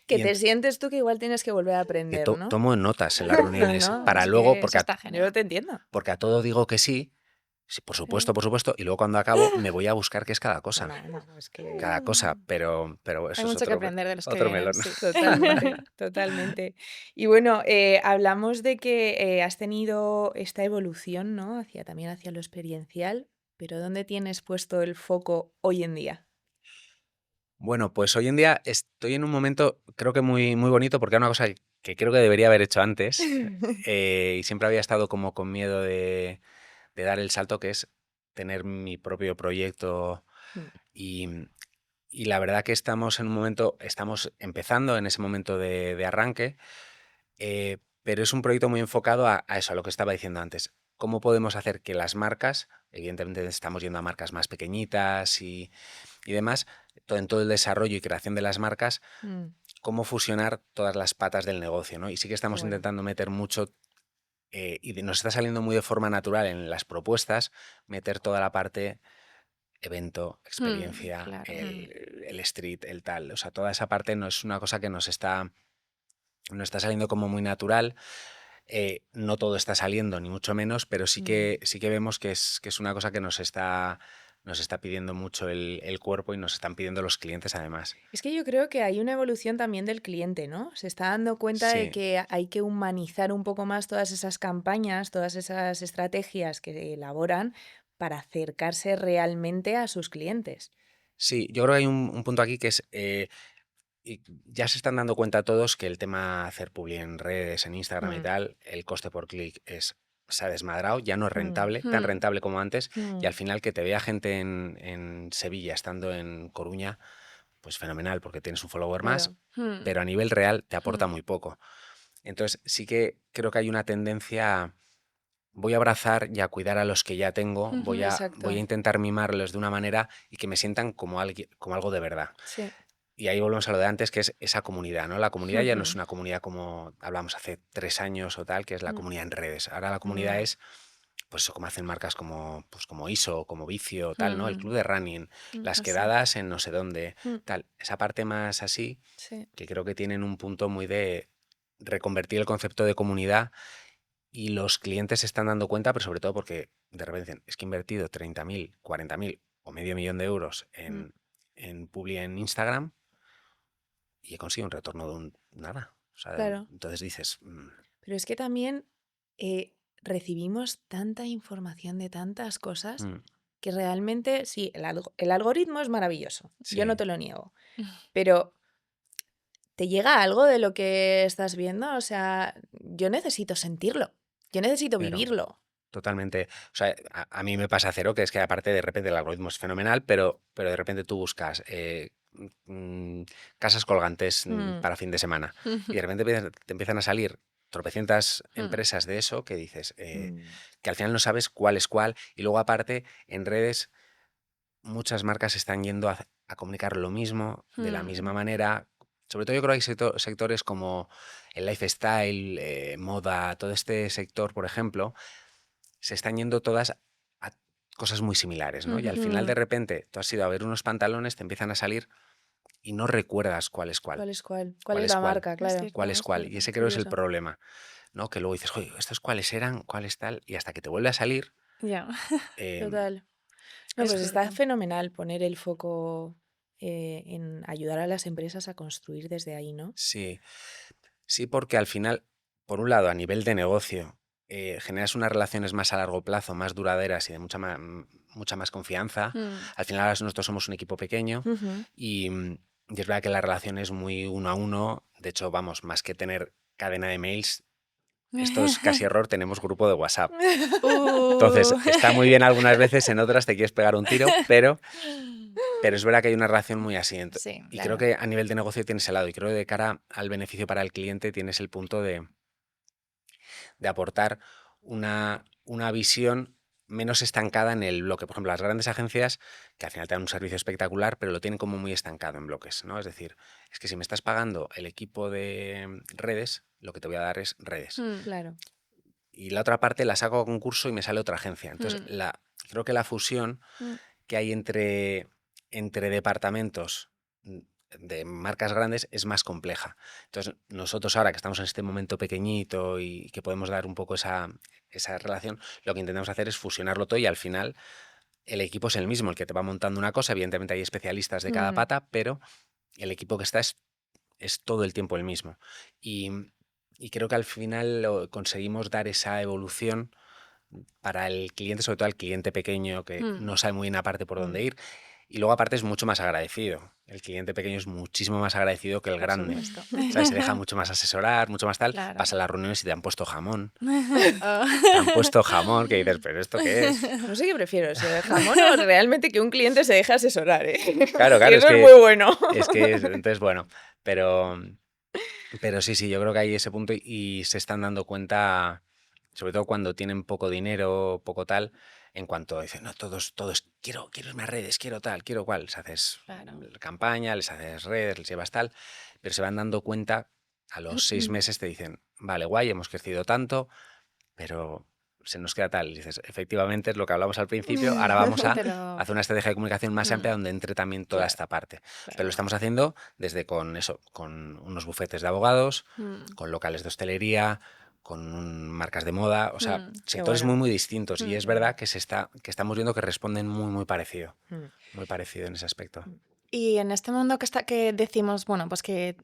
S2: Que
S3: Y
S2: te sientes tú que igual tienes que volver a aprender, ¿no?
S3: tomo notas en las reuniones
S2: No,
S3: para
S2: es
S3: luego,
S2: que
S1: Eso está
S2: yo
S1: genial.
S2: te entiendo.
S3: porque a todo digo que sí, sí, por supuesto, y luego cuando acabo me voy a buscar qué es cada cosa.
S2: No, es que
S3: Cada cosa, pero
S1: Hay
S3: eso es
S1: mucho que aprender de los que
S3: otro
S1: vienen,
S3: melón.
S1: sí.
S2: totalmente, totalmente. Y bueno, hablamos de que has tenido esta evolución, ¿no? También hacia lo experiencial, pero ¿dónde tienes puesto el foco hoy en día?
S3: Bueno, pues hoy en día estoy en un momento, creo que muy, muy bonito, porque era una cosa que creo que debería haber hecho antes, y siempre había estado como con miedo de dar el salto, que es tener mi propio proyecto
S2: Mm,
S3: y, y la verdad que estamos empezando en ese momento de arranque, pero es un proyecto muy enfocado a eso, a lo que estaba diciendo antes. ¿Cómo podemos hacer que las marcas, evidentemente estamos yendo a marcas más pequeñitas y demás, en todo el desarrollo y creación de las marcas,
S2: mm,
S3: cómo fusionar todas las patas del negocio, ¿no? Y sí que
S2: qué
S3: estamos
S2: bueno.
S3: intentando meter mucho, nos está saliendo muy de forma natural en las propuestas, meter toda la parte evento,
S1: Mm.
S3: experiencia,
S1: Claro.
S2: Mm,
S3: el street, el tal. O sea, toda esa parte no es una cosa que nos está saliendo como muy natural. No todo está saliendo, ni mucho menos, pero
S2: mm.
S3: sí que vemos que es una cosa que nos está pidiendo mucho el cuerpo y nos están pidiendo los clientes además.
S2: Es que yo creo que hay una evolución también del cliente, ¿no? Se está dando cuenta de
S3: Sí,
S2: que hay que humanizar un poco más todas esas campañas, todas esas estrategias que elaboran para acercarse realmente a sus clientes.
S3: sí, yo creo que hay un punto aquí que es, y ya se están dando cuenta todos que el tema hacer publi en redes, en Instagram y
S2: Mm,
S3: tal, el coste por clic se ha desmadrado, ya no es
S2: mm,
S3: rentable, tan
S1: Mm.
S3: rentable como antes, y al
S2: mm,
S3: final que te vea gente en Sevilla estando en Coruña, pues fenomenal, porque tienes un follower más,
S2: claro.
S1: Mm.
S3: pero a nivel real te aporta
S1: Mm.
S3: muy poco. Entonces sí que creo que hay una tendencia, voy a abrazar y a cuidar a los que ya tengo, voy
S1: Ujú.
S3: a, voy a
S2: Exacto.
S3: intentar mimarlos de una manera y que me sientan como algo de verdad.
S2: Sí.
S3: Y ahí volvemos a lo de antes, que es esa comunidad, ¿no? La comunidad ya no es
S2: Ujú,
S3: una comunidad como hablamos hace 3 años o tal, que es la
S2: mm,
S3: comunidad en redes. Ahora la comunidad
S2: no.
S3: es, pues eso, como hacen marcas como ISO, como Vicio, tal, ¿no? El
S1: Mm.
S3: club de running, las
S1: Así.
S3: quedadas en no sé dónde,
S2: Mm,
S3: tal. Esa parte más así,
S2: sí.
S3: que creo que tienen un punto muy de reconvertir el concepto de comunidad y los clientes se están dando cuenta, pero sobre todo porque de repente dicen, es que he invertido 30.000, 40.000 o medio millón de euros
S2: Mm.
S3: en Publi en Instagram y he conseguido un retorno de nada. O sea,
S2: Claro.
S3: entonces dices,
S2: Pero es que también recibimos tanta información de tantas cosas
S3: mm,
S2: que realmente, sí, el algoritmo es maravilloso, yo no
S3: sí,
S2: te lo niego, pero ¿te llega algo de lo que estás viendo? O sea, yo necesito sentirlo, yo necesito
S3: pero
S2: vivirlo.
S3: totalmente. O sea, a mí me pasa cero, que es que aparte de repente el algoritmo es fenomenal, pero de repente tú buscas casas colgantes
S2: Mm,
S3: para fin de semana y de repente te empiezan a salir tropecientas empresas de eso que dices
S2: mm,
S3: que al final no sabes cuál es cuál y luego aparte en redes muchas marcas están yendo a comunicar lo mismo de la misma manera. Sobre todo yo creo que hay sectores como el lifestyle, moda, todo este sector, por ejemplo, se están yendo todas a cosas muy similares, ¿no? Y al
S1: Ujú.
S3: final de
S2: mm.
S3: repente tú has ido a ver unos pantalones, te empiezan a salir y no recuerdas cuál es cuál,
S2: ¿Cuál es cuál? ¿Cuál
S3: cuál
S2: es
S3: es
S2: la
S3: cuál,
S2: marca?
S1: Es
S2: Claro,
S3: cuál
S1: cierto,
S3: es
S1: es
S3: cuál. Y
S1: cierto.
S3: ese creo es el
S2: curioso.
S3: problema, ¿no? Que luego dices, oye, ¿estos cuáles eran? ¿Cuáles tal? Y hasta que te vuelve a salir,
S1: Ya,
S3: em,
S2: Total. No,
S1: es
S2: pues está
S1: cierto.
S2: fenomenal poner el foco en ayudar a las empresas a construir desde ahí, ¿no?
S3: sí, sí, porque al final, por un lado, a nivel de negocio, generas unas relaciones más a largo plazo, más duraderas y de mucha más confianza.
S1: Mm.
S3: Al final, ahora nosotros somos un equipo pequeño
S2: Ujú.
S3: y es verdad que la relación es muy uno a uno. De hecho, vamos, más que tener cadena de mails, esto es casi error, tenemos grupo de WhatsApp. Entonces,
S1: Uh.
S3: está muy bien algunas veces, en otras te quieres pegar un tiro, pero es verdad que hay una relación muy así.
S1: Sí,
S3: Y creo
S2: Claro.
S3: que a nivel de negocio tienes el lado. Y creo que de cara al beneficio para el cliente tienes el punto de aportar una visión menos estancada en el bloque. Por ejemplo, las grandes agencias, que al final te dan un servicio espectacular, pero lo tienen como muy estancado en bloques, ¿no? Es decir, es que si me estás pagando el equipo de redes, lo que te voy a dar es redes.
S1: Mm,
S2: Claro.
S3: Y la otra parte la saco a concurso y me sale otra agencia. Entonces,
S1: mm,
S3: creo que la fusión
S2: Mm,
S3: que hay entre departamentos mm, de marcas grandes es más compleja. Entonces, nosotros ahora que estamos en este momento pequeñito y que podemos dar un poco esa relación, lo que intentamos hacer es fusionarlo todo y al final el equipo es el mismo, el que te va montando una cosa. Evidentemente hay especialistas de cada
S2: mm.
S3: pata, pero el equipo que está es todo el tiempo el mismo. Y, y creo que al final conseguimos dar esa evolución para el cliente, sobre todo al cliente pequeño que
S1: mm.
S3: no sabe muy bien aparte por dónde
S2: Mm,
S3: ir. Y luego aparte es mucho más agradecido. El cliente pequeño es muchísimo más agradecido que el
S2: por
S3: grande.
S2: supuesto.
S3: ¿Sabes? Se deja mucho más asesorar, mucho más tal.
S1: Claro.
S3: Vas a las reuniones y te han puesto jamón. Te han
S1: Oh.
S3: puesto jamón que dices, ¿pero esto qué es?
S2: No sé qué prefiero, si el jamón o realmente que un cliente se deje asesorar, ¿eh?
S3: Claro,
S2: Que
S3: claro,
S2: eso es muy bueno.
S3: entonces bueno, pero, pero sí, sí, yo creo que hay ese punto y se están dando cuenta, sobre todo cuando tienen poco dinero, poco tal, en cuanto dicen, no, todos, quiero irme a redes, quiero tal, quiero cual. Les haces
S1: Claro.
S3: campaña, les haces redes, les llevas tal, pero se van dando cuenta, a los 6 meses te dicen, vale, guay, hemos crecido tanto, pero se nos queda tal. Y dices, efectivamente es lo que hablamos al principio, ahora vamos a
S1: Pero
S3: hacer una estrategia de comunicación más
S1: mm,
S3: amplia donde entre también toda
S2: Claro,
S3: esta parte. Pero lo
S2: claro.
S3: estamos haciendo desde con eso, con unos bufetes de abogados,
S1: mm,
S3: con locales de hostelería, con marcas de moda, o sea,
S2: Qué
S3: sectores muy
S2: bueno,
S3: muy distintos. Y
S1: mm.
S3: es
S2: qué
S3: verdad
S2: bueno.
S3: que estamos viendo que responden
S2: Mm,
S3: muy parecido en ese aspecto.
S2: mm.
S1: Y en este mundo que decimos, bueno, pues que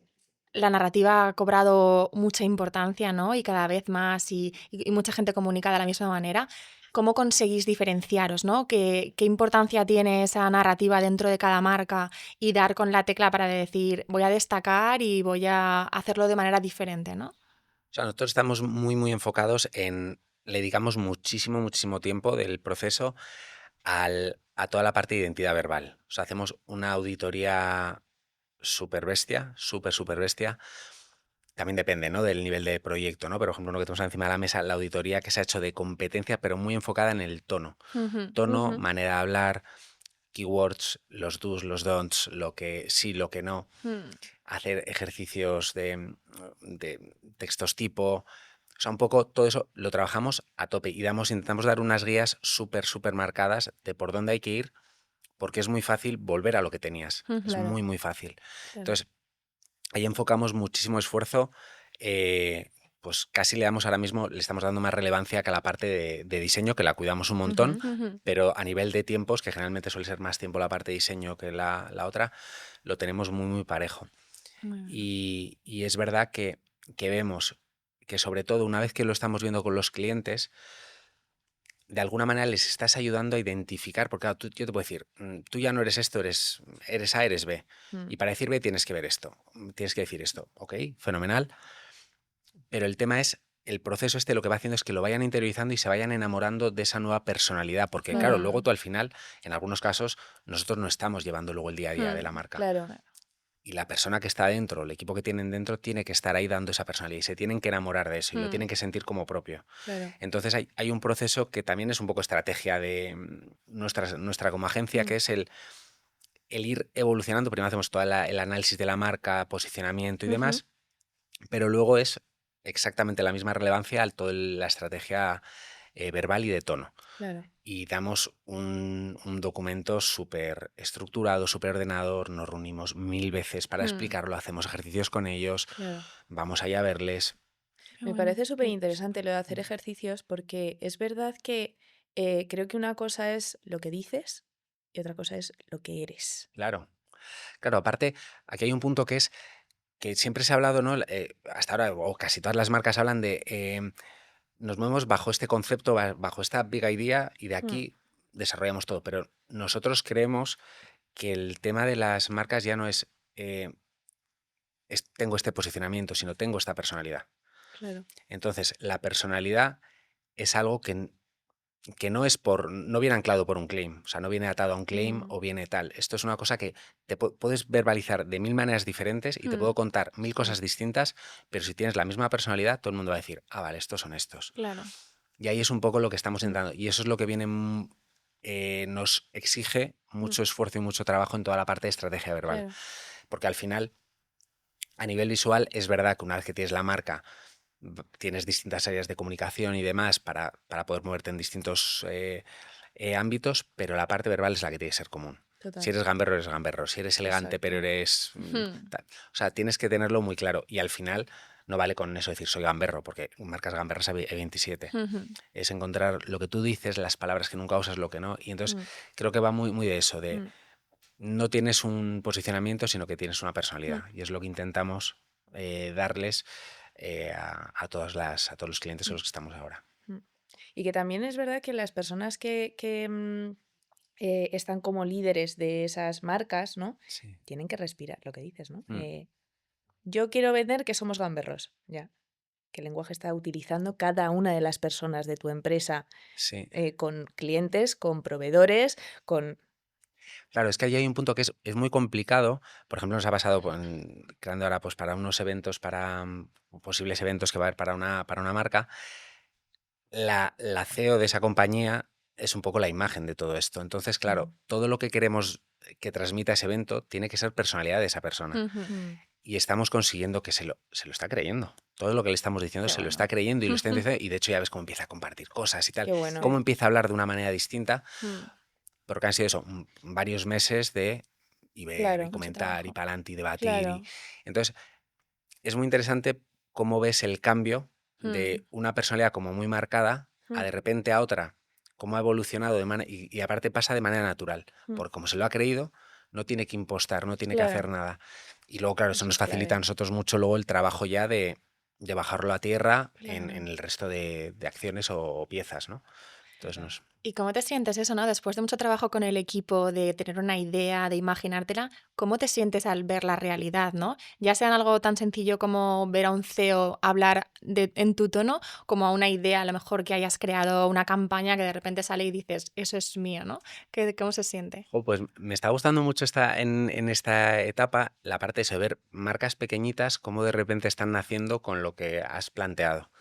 S1: la narrativa ha cobrado mucha importancia, ¿no? Y cada vez más, y mucha gente comunica de la misma manera. ¿Cómo conseguís diferenciaros, ¿no? ¿Qué importancia tiene esa narrativa dentro de cada marca y dar con la tecla para decir, voy a destacar y voy a hacerlo de manera diferente, ¿no?
S3: O sea, nosotros estamos muy muy enfocados le dedicamos muchísimo, muchísimo tiempo del proceso a toda la parte de identidad verbal. O sea, hacemos una auditoría súper bestia, súper bestia. También depende, ¿no? Del nivel de proyecto, ¿no? Pero, por ejemplo, uno que tenemos encima de la mesa, la auditoría que se ha hecho de competencia, pero muy enfocada en el tono.
S1: Ujú,
S3: Tono,
S2: Ujú.
S3: manera de hablar, keywords, los do's, los don'ts, lo que sí, lo que no.
S1: mm,
S3: Hacer ejercicios de textos tipo. O sea, un poco todo eso lo trabajamos a tope y intentamos dar unas guías súper marcadas de por dónde hay que ir, porque es muy fácil volver a lo que tenías. Es
S1: ujú,
S2: Claro,
S3: muy fácil.
S2: claro.
S3: Entonces, ahí enfocamos muchísimo esfuerzo. pues casi le estamos dando más relevancia que a la parte de diseño, que la cuidamos un montón, pero a nivel de tiempos, que generalmente suele ser más tiempo la parte de diseño que la otra, lo tenemos muy, muy parejo.
S1: Muy bien.
S3: Y es verdad que vemos que sobre todo una vez que lo estamos viendo con los clientes, de alguna manera les estás ayudando a identificar, porque claro, yo te puedo decir, tú ya no eres esto, eres A, eres B.
S2: Mm.
S3: Y para decir B tienes que ver esto, tienes que decir esto, ¿ok? Fenomenal. Pero el tema es, el proceso lo que va haciendo es que lo vayan interiorizando y se vayan enamorando de esa nueva personalidad, porque claro, luego
S2: Claro.
S3: tú al final, en algunos casos, nosotros no estamos llevando luego el día a día de la marca.
S2: Claro.
S3: Y la persona que está dentro, el equipo que tienen dentro, tiene que estar ahí dando esa personalidad y se tienen que enamorar de eso y lo tienen que sentir como propio.
S2: Claro.
S3: Entonces hay un proceso que también es un poco estrategia de nuestra como agencia, que es el ir evolucionando. Primero hacemos todo el análisis de la marca, posicionamiento y demás, pero luego es exactamente la misma relevancia a toda la estrategia verbal y de tono.
S2: Claro.
S3: Y damos un documento súper estructurado, súper ordenado, nos reunimos 1000 veces para explicarlo, hacemos ejercicios con ellos,
S2: Claro.
S3: vamos allá a verles.
S1: Qué
S2: Me
S1: bueno.
S2: parece súper interesante lo de hacer ejercicios porque es verdad que creo que una cosa es lo que dices y otra cosa es lo que eres.
S3: Claro, claro, aparte, aquí hay un punto que es que siempre se ha hablado, ¿no? Hasta ahora, o casi todas las marcas hablan de nos movemos bajo este concepto, bajo esta big idea y de aquí desarrollamos todo. Pero nosotros creemos que el tema de las marcas ya no eh, tengo este posicionamiento, sino tengo esta personalidad.
S2: Claro.
S3: Entonces, la personalidad es algo que no viene anclado por un claim, o sea, no viene atado a un claim o viene tal. Esto es una cosa que puedes verbalizar de 1000 maneras diferentes y te puedo contar 1000 cosas distintas, pero si tienes la misma personalidad, todo el mundo va a decir, ah, vale, estos son estos.
S1: Claro.
S3: Y ahí es un poco lo que estamos intentando. Y eso es lo que nos exige mucho esfuerzo y mucho trabajo en toda la parte de estrategia verbal.
S2: Claro.
S3: Porque al final, a nivel visual, es verdad que una vez que tienes la marca, tienes distintas áreas de comunicación y demás para poder moverte en distintos ámbitos, pero la parte verbal es la que tiene que ser común.
S2: Total.
S3: Si eres gamberro, eres gamberro. Si eres elegante, pero
S2: Exacto.
S3: eres... O sea, tienes que tenerlo muy claro. Y al final no vale con eso decir soy gamberro, porque marcas gamberras hay 27. Es encontrar lo que tú dices, las palabras que nunca usas, lo que no. Y entonces creo que va muy, muy de eso, de no tienes un posicionamiento, sino que tienes una personalidad. Y es lo que intentamos darles a todos los clientes con los que estamos ahora.
S2: Y que también es verdad que las personas que están como líderes de esas marcas, ¿no?
S3: Sí.
S2: Tienen que respirar, lo que dices, ¿no? Yo quiero vender que somos gamberros, ya. ¿Qué lenguaje está utilizando cada una de las personas de tu empresa
S3: Sí.
S2: con clientes, con proveedores, con...
S3: Claro, es que ahí hay un punto que es muy complicado. Por ejemplo, nos ha pasado creando ahora pues, para unos eventos, para posibles eventos que va a haber para una marca. La CEO de esa compañía es un poco la imagen de todo esto. Entonces, claro, todo lo que queremos que transmita ese evento tiene que ser personalidad de esa persona. Y estamos consiguiendo que se lo está creyendo. Todo lo que le estamos diciendo
S1: Qué
S3: se lo
S1: bueno.
S3: está creyendo y lo está diciendo. Y de hecho ya ves cómo empieza a compartir cosas y tal.
S2: Qué bueno.
S3: Cómo empieza a hablar de una manera distinta. Porque han sido eso, varios meses de y ver
S2: Claro.
S3: y
S2: Mucho
S3: comentar y
S1: trabajo.
S3: para adelante y debatir.
S2: Claro.
S3: Entonces, es muy interesante cómo ves el cambio de una personalidad como muy marcada a de repente a otra, cómo ha evolucionado y aparte pasa de manera natural. Porque como se lo ha creído, no tiene que impostar, no tiene que hacer
S2: Claro.
S3: nada. Y luego, claro, eso
S2: Eso
S3: nos
S2: es
S3: facilita a
S2: clave.
S3: nosotros mucho luego el trabajo ya de bajarlo a tierra en
S2: Claro.
S3: el resto de acciones o piezas, ¿no? Entonces
S2: Total.
S3: nos...
S1: ¿Y cómo te sientes eso, no? Después de mucho trabajo con el equipo, de tener una idea, de imaginártela, ¿cómo te sientes al ver la realidad, no? Ya sea en algo tan sencillo como ver a un CEO hablar en tu tono, como a una idea, a lo mejor que hayas creado una campaña que de repente sale y dices, eso es mío, ¿no? ¿Cómo se siente?
S3: Pues me está gustando mucho en esta etapa la parte de eso, de ver marcas pequeñitas cómo de repente están naciendo con lo que has planteado.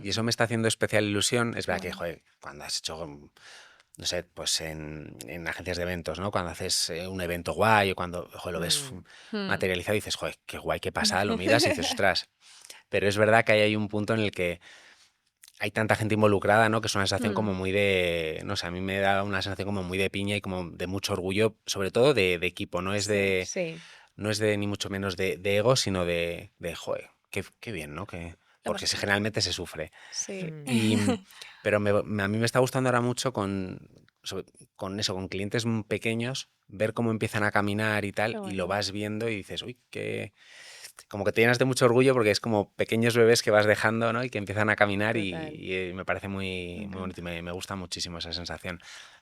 S3: Y eso me está haciendo especial ilusión. Es
S1: Qué
S3: verdad que,
S1: bueno.
S3: joder, cuando has hecho, no sé, pues en agencias de eventos, ¿no? Cuando haces un evento guay o cuando joder, lo ves materializado y dices, joder, qué guay, qué pasa, lo miras y dices, ostras. Pero es verdad que ahí hay un punto en el que hay tanta gente involucrada, ¿no? Que es una sensación como muy de, no sé, a mí me da una sensación como muy de piña y como de mucho orgullo, sobre todo de equipo, no es
S1: Sí.
S2: Sí.
S3: no es de ni mucho menos de ego, sino de joder, qué bien, ¿no? Que porque generalmente se sufre.
S1: Sí.
S3: Y, pero a mí me está gustando ahora mucho con eso, con clientes pequeños, ver cómo empiezan a caminar y tal,
S1: Qué
S3: y lo
S1: bueno.
S3: vas viendo y dices, uy, como que te llenas de mucho orgullo porque es como pequeños bebés que vas dejando, ¿no? Y que empiezan a caminar
S2: Total.
S3: y me parece
S1: Me
S3: muy bonito y
S1: encanta.
S3: me gusta muchísimo esa sensación.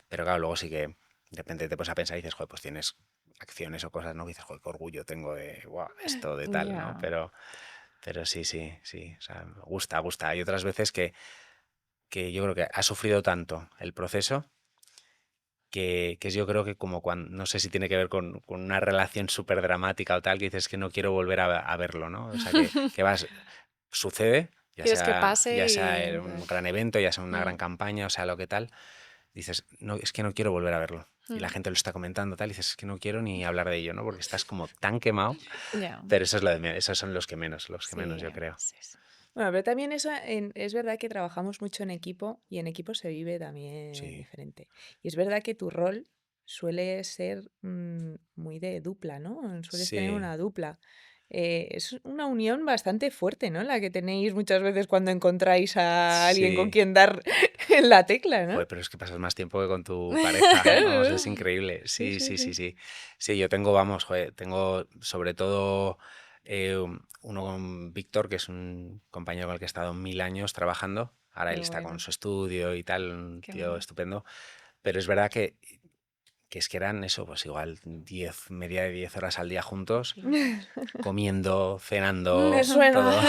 S3: Pero claro, luego sí que de repente te pones a pensar y dices, joder, pues tienes acciones o cosas, ¿no? Que dices, joder, qué orgullo tengo de, wow, esto de tal, ¿no?
S1: Ya.
S3: Pero sí, sí, sí, o sea, me gusta, gusta. Hay otras veces que yo creo que ha sufrido tanto el proceso que yo creo que como cuando, no sé si tiene que ver con una relación súper dramática o tal, que dices que no quiero volver a verlo, ¿no? O sea, que vas, sucede,
S1: Quieres que
S3: ya
S1: pase
S3: sea
S1: y...
S3: en un gran evento, ya sea una gran
S1: Mm,
S3: campaña, o sea, lo que tal, dices, no, es que no quiero volver a verlo. Y la
S1: mm.
S3: gente lo está comentando, tal, y dices, es que no quiero ni hablar de ello, ¿no? Porque estás como tan quemado,
S1: Ya.
S3: pero eso es lo de esos son los que menos,
S1: Sí,
S3: yo creo.
S1: sí, sí.
S2: Bueno, pero también eso es verdad que trabajamos mucho en equipo y en equipo se vive también
S3: Sí,
S2: diferente. Y es verdad que tu rol suele ser muy de dupla, ¿no? Sueles tener
S3: sí,
S2: una dupla. Es una unión bastante fuerte, ¿no? La que tenéis muchas veces cuando encontráis a alguien con
S3: sí.
S2: quien dar en la tecla, ¿no?
S3: Joder, pero es que pasas más tiempo que con tu pareja, vamos, es
S2: Claro.
S3: increíble.
S2: Sí,
S3: Sí,
S2: sí,
S3: sí, sí,
S2: sí.
S3: sí. Sí, yo tengo, vamos, joder, tengo sobre todo uno con Víctor, que es un compañero con el que he estado 1000 años trabajando. Ahora
S2: Qué
S3: él está con
S2: bueno.
S3: su estudio y tal, un
S1: Qué
S3: tío
S1: bueno.
S3: estupendo. Pero es verdad que es que eran eso, pues igual 10, media de 10 horas al día juntos,
S1: Dios.
S3: comiendo,
S2: Me
S3: cenando,
S2: suena.
S3: todo.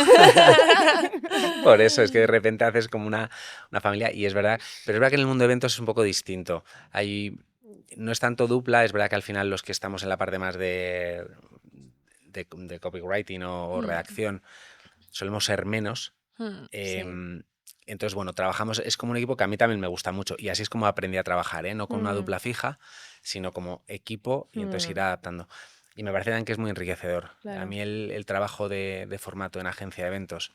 S3: Por eso es que de repente haces como una familia y es verdad, pero es verdad que en el mundo de eventos es un poco distinto. Hay, no es tanto dupla, es verdad que al final los que estamos en la parte más de copywriting o
S1: Mm,
S3: redacción solemos ser menos.
S2: Sí.
S3: em, entonces, bueno, trabajamos, es como un equipo que a mí también me gusta mucho y así es como aprendí a trabajar, ¿eh? No con una
S2: Mm,
S3: dupla fija, sino como equipo y entonces ir
S2: mm,
S3: adaptando. Y me parece también que es muy enriquecedor. A
S2: claro.
S3: mí el trabajo de formato en agencia de eventos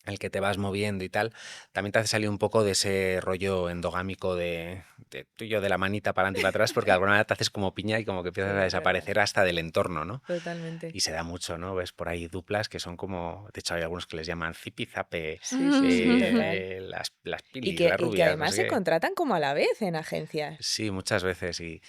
S3: el que te vas moviendo y tal, también te hace salir un poco de ese rollo endogámico de tú y yo de la manita para adelante y para atrás, porque de alguna manera te haces como piña y como que
S2: Sí,
S3: empiezas a
S2: es verdad.
S3: desaparecer hasta del entorno, ¿no?
S2: Totalmente.
S3: Y se da mucho, ¿no? Ves por ahí duplas que son como, de hecho hay algunos que les llaman zipizape,
S2: Sí, sí, sí, total.
S3: las
S2: Y
S3: pilis,
S2: que,
S3: las
S2: y que
S3: rubias, no
S2: además
S3: sé
S2: se
S3: qué.
S2: contratan como a la vez en agencias.
S3: Sí, muchas veces. Y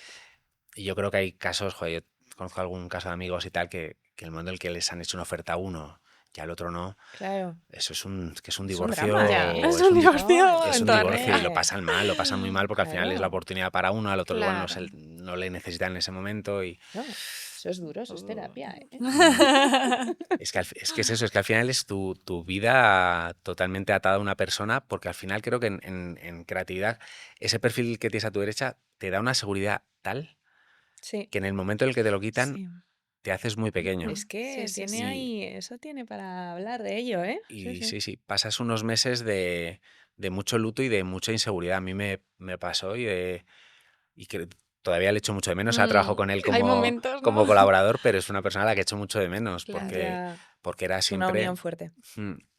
S3: yo creo que hay casos, joder, yo conozco algún caso de amigos y tal, que el momento en el que les han hecho una oferta a uno y al otro no,
S2: Claro.
S3: eso es un
S2: Es un drama,
S1: Ya,
S3: divorcio,
S1: es un
S2: No,
S1: divorcio
S3: es
S1: en
S3: un
S1: toda
S3: divorcio y
S1: regla.
S3: lo pasan muy mal porque al final es la
S2: claro,
S3: oportunidad para uno, al otro igual
S1: Claro.
S3: no le necesitan en ese momento y
S2: claro. Eso es duro, eso es
S1: Uh.
S2: terapia, ¿eh?
S3: mm, es que es eso, es que al final es tu vida totalmente atada a una persona porque al final creo que en creatividad ese perfil que tienes a tu derecha te da una seguridad tal
S2: Sí.
S3: que en el momento en el que te lo quitan
S1: Sí.
S3: te haces muy pequeño
S2: Es
S1: Sí,
S2: que
S1: sí,
S2: tiene
S1: sí.
S3: y,
S2: ahí, eso tiene para hablar de ello, ¿eh? Sí,
S3: y
S2: sí.
S3: sí, sí, pasas unos meses de mucho luto y de mucha inseguridad. A mí me pasó y que todavía le echo mucho de menos. Ahora trabajo
S1: Mm,
S3: con él
S1: hay momentos, ¿no?
S3: como colaborador, pero es una persona a la que echo mucho de menos
S1: Claro.
S2: Ya,
S3: porque era
S2: es una
S3: siempre
S2: unión fuerte.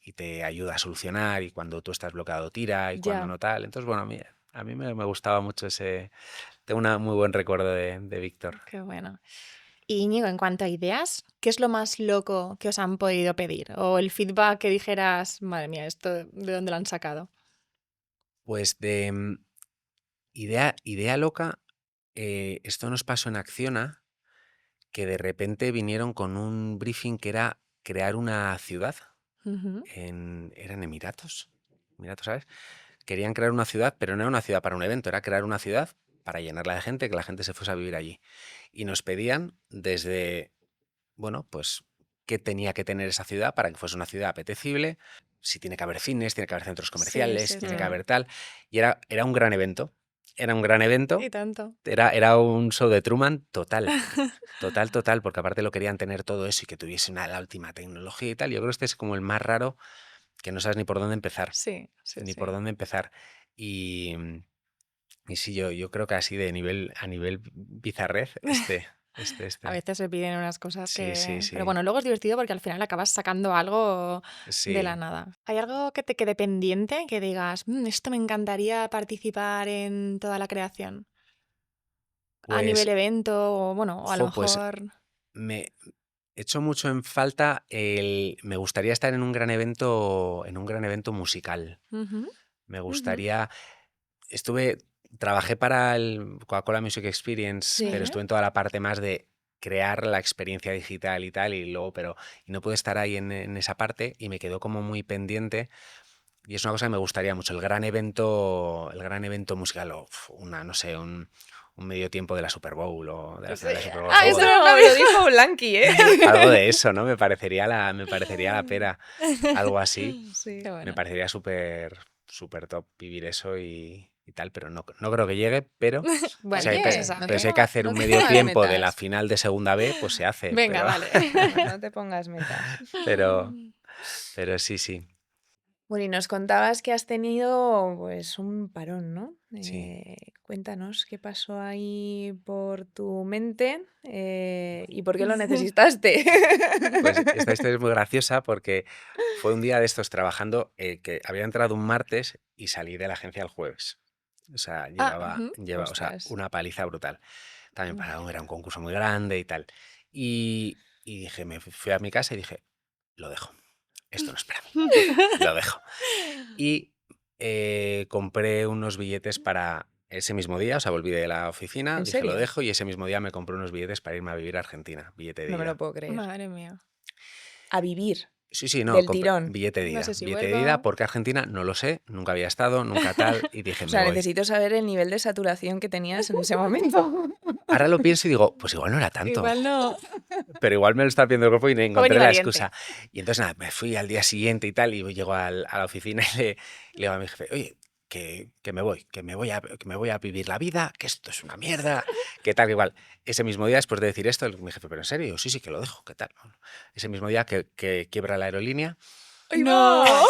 S3: y te ayuda a solucionar y cuando tú estás bloqueado tira y cuando
S2: Ya.
S3: no tal. Entonces, bueno, a mí me gustaba mucho ese... Tengo un muy buen recuerdo de Víctor.
S1: Qué bueno. Y Íñigo, en cuanto a ideas, ¿qué es lo más loco que os han podido pedir? O el feedback que dijeras, madre mía, ¿esto de dónde lo han sacado?
S3: Pues de idea loca, esto nos pasó en Acciona, que de repente vinieron con un briefing que era crear una ciudad
S1: Ujú.
S3: eran Emiratos, ¿sabes? Querían crear una ciudad, pero no era una ciudad para un evento, era crear una ciudad para llenarla de gente, que la gente se fuese a vivir allí. Y nos pedían desde, bueno, pues qué tenía que tener esa ciudad para que fuese una ciudad apetecible, si tiene que haber cines, tiene que haber centros
S1: Sí,
S3: comerciales,
S1: sí,
S3: tiene que
S1: sí.
S2: Mm,
S3: haber tal. Y era un gran evento. Era un gran
S1: Y
S3: evento,
S1: tanto.
S3: era un show de Truman total. Total, total, porque aparte lo querían tener todo eso y que tuviese la última tecnología y tal. Yo creo que este es como el más raro que no sabes ni por dónde empezar,
S1: Sí, sí,
S3: ni por
S1: sí.
S3: dónde empezar. Y, y sí, yo creo que así a nivel bizarrez,
S1: A
S3: este.
S1: veces se piden unas cosas
S3: Sí, sí,
S1: que... Pero
S3: sí,
S1: bueno, luego es divertido porque al final acabas sacando algo de la
S3: sí.
S1: nada. ¿Hay algo que te quede pendiente que digas, esto me encantaría participar en toda la creación? A nivel
S3: Pues,
S1: evento o bueno, o a lo
S3: jo, pues
S1: mejor...
S3: me, Echo mucho en falta me gustaría estar en un gran evento musical.
S1: Ujú.
S3: Me
S2: Ujú.
S3: gustaría trabajé para el Coca-Cola Music Experience, pero
S2: Sí.
S3: estuve en toda la parte más de crear la experiencia digital y tal, y luego, y no pude estar ahí en esa parte y me quedó como muy pendiente. Y es una cosa que me gustaría mucho, el gran evento musical, o no sé, un medio tiempo de la Super Bowl o de la
S1: Sí.
S3: final de la Super Bowl,
S1: Ah,
S3: algo,
S1: eso no lo
S2: Eso lo
S1: había.
S2: dijo Blanqui, ¿eh?
S3: algo de eso, ¿no? Me parecería la pera, algo así.
S1: Qué
S2: Sí.
S3: Me
S1: bueno.
S3: parecería súper top vivir eso y tal, pero no creo que llegue, pero
S1: Bueno,
S2: Oye,
S1: nunca se
S3: pero
S1: sabe.
S3: si hay que hacer
S2: no
S3: un
S2: te
S3: medio
S2: pongas
S3: tiempo de la
S2: metas.
S3: final de Segunda B, pues se hace,
S1: Venga, vale.
S2: No te pongas metas.
S3: pero, pero sí, sí,
S2: Bueno, y nos contabas que has tenido pues un parón, ¿no?
S3: sí.
S2: Cuéntanos qué pasó ahí por tu mente y por qué lo necesitaste.
S3: Pues esta historia es muy graciosa porque fue un día de estos trabajando que había entrado un martes y salí de la agencia el jueves. O sea,
S1: Ah, ujú.
S3: o sea,
S2: Ostras.
S3: una paliza brutal. También
S2: Mm.
S3: era un concurso muy grande y tal. Y dije, fui a mi casa y dije, lo dejo. Esto no es para mí. Lo dejo. Y compré unos billetes para ese mismo día, o sea, volví de la oficina,
S2: ¿En
S3: dije, lo
S2: serio?
S3: dejo, y ese mismo día me compré unos billetes para irme a vivir a Argentina, billete de
S2: No me lo
S3: ida.
S2: puedo creer.
S1: Madre mía.
S2: A vivir
S3: Sí, no,
S2: del tirón.
S1: No sé si
S3: billete de ida,
S1: vuelva.
S3: porque Argentina no lo sé, nunca había estado, nunca tal, y dije,
S2: O
S3: me
S2: sea,
S3: voy.
S2: necesito saber el nivel de saturación que tenías en ese momento.
S3: Ahora lo pienso y digo, pues igual no era tanto,
S1: Igual no.
S3: pero igual me lo estaba pidiendo el cuerpo y no
S1: Joven y
S3: encontré la
S1: valiente.
S3: excusa. Y entonces nada, me fui al día siguiente y tal, y llego a la oficina y le digo a mi jefe, oye, que me voy, que me voy a vivir la vida, que esto es una mierda, que tal, igual. Ese mismo día, después de decir esto, mi jefe, pero en serio, sí, sí, que lo dejo, ¿qué tal? Bueno, ese mismo día que quiebra la aerolínea
S2: ¡Ahí
S1: No.
S2: va!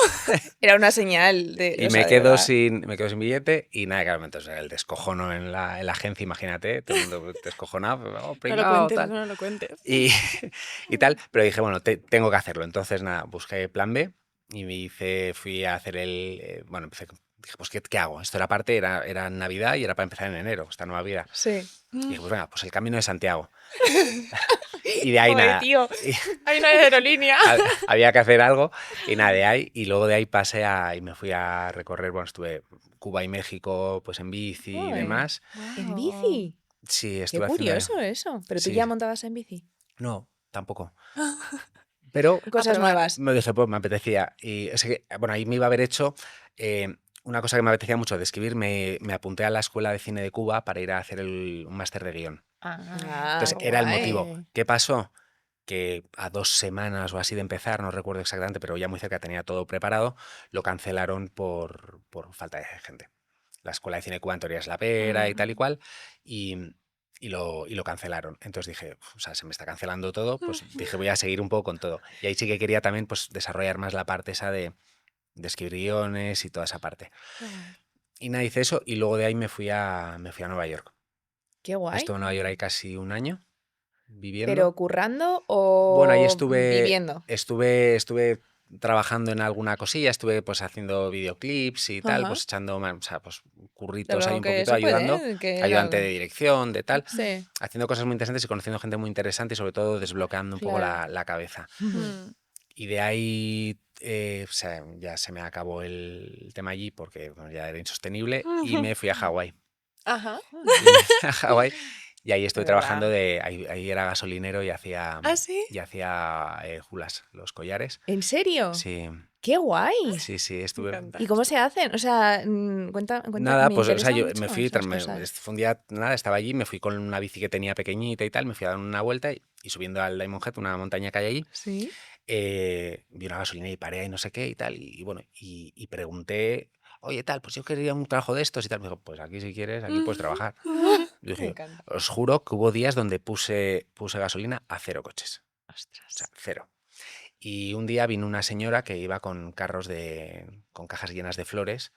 S2: Era una señal de,
S3: y
S2: o sea, de verdad.
S3: me quedo sin billete y nada, claro, entonces el descojono en la agencia, imagínate, todo el mundo descojonado, oh,
S1: No lo
S3: pringao,
S1: cuentes, eso
S3: tal.
S1: no lo cuentes.
S3: Y, y tal, pero dije, bueno, tengo que hacerlo. Entonces, nada, busqué plan B y fui a hacer dije, pues, ¿qué hago? Esto era Navidad y era para empezar en enero, esta nueva vida.
S2: Sí.
S3: Y dije, pues venga, pues el Camino de Santiago. Y de ahí
S2: Joder,
S3: nada,
S2: tío.
S3: y
S1: Hay una aerolínea.
S3: había que hacer algo y nada, y luego de ahí y me fui a recorrer, bueno, estuve Cuba y México, pues en bici y
S2: Joder.
S3: demás.
S2: ¿En
S1: Wow.
S2: bici?
S3: Sí,
S2: Qué
S3: estuve haciendo,
S2: curioso eso. ¿Pero tú
S3: sí,
S2: ya montabas en bici?
S3: no, tampoco. Pero
S1: A
S2: Cosas
S1: probar.
S2: nuevas.
S3: me dije, pues me apetecía. Y es que, bueno, ahí me iba a haber hecho una cosa que me apetecía mucho de escribir. Me apunté a la Escuela de Cine de Cuba para ir a hacer un máster de guión.
S1: Ah,
S2: Ah,
S3: Entonces,
S1: qué
S3: era el
S2: guay.
S3: motivo.
S1: guay.
S3: ¿Qué pasó? Que a 2 semanas o así de empezar, no recuerdo exactamente, pero ya muy cerca tenía todo preparado, lo cancelaron por falta de gente. La Escuela de Cine de Cuba en teoría es la pera y tal y
S1: Mm.
S3: cual, y, y lo cancelaron. Entonces dije, o sea, se me está cancelando todo, pues dije, voy a seguir un poco con todo. Y ahí sí que quería también pues, desarrollar más la parte esa de escribir guiones y toda esa parte.
S1: Qué guay.
S3: Y nada, hice eso y luego de ahí me fui a Nueva York.
S2: Qué guay.
S3: Estuve en Nueva York ahí casi un año
S2: ¿Pero
S3: viviendo.
S2: currando
S3: Bueno, ahí
S2: o viviendo?
S3: estuve trabajando en alguna cosilla, estuve pues haciendo videoclips y tal,
S2: Ajá.
S3: pues echando, o sea, pues
S2: De
S3: curritos ahí
S2: lo
S3: un
S2: que
S3: poquito,
S2: se
S3: ayudando,
S2: puede, ¿eh? Que
S3: ayudante de dirección, de tal,
S2: Sí,
S3: haciendo cosas muy interesantes y conociendo gente muy interesante y sobre todo desbloqueando un poco
S2: claro.
S3: la cabeza.
S1: Mm.
S3: Y de ahí o sea, ya se me acabó el tema allí porque bueno, ya era insostenible y me fui a Hawái.
S1: Ajá.
S3: Y me fui a Hawái y ahí
S2: De
S3: estoy trabajando
S2: verdad.
S3: Ahí era gasolinero
S1: ¿Ah, sí?
S3: y hacía julas, los collares.
S2: ¿En serio?
S3: Sí,
S2: ¡Qué guay!
S3: sí,
S1: Me
S3: estuve.
S1: encanta.
S2: ¿Y cómo se hacen? O sea,
S3: Nada,
S2: me
S3: pues, o sea,
S2: interesan
S3: yo
S2: mucho
S3: me fui,
S2: esas cosas.
S3: fue un día, nada, estaba allí, me fui con una bici que tenía pequeñita y tal, me fui a dar una vuelta y subiendo al Diamond Head, una montaña que hay allí,
S2: Sí.
S3: vi una gasolinera y paré ahí no sé qué y tal, y bueno, y pregunté, oye, tal, pues yo quería un trabajo de estos y tal, me dijo, pues aquí si quieres, aquí puedes trabajar. Yo
S2: Me
S3: dije,
S2: encanta.
S3: os juro que hubo días donde puse gasolina a 0 coches, o sea,
S2: Ostras.
S3: 0. Y un día vino una señora que iba con con cajas llenas de flores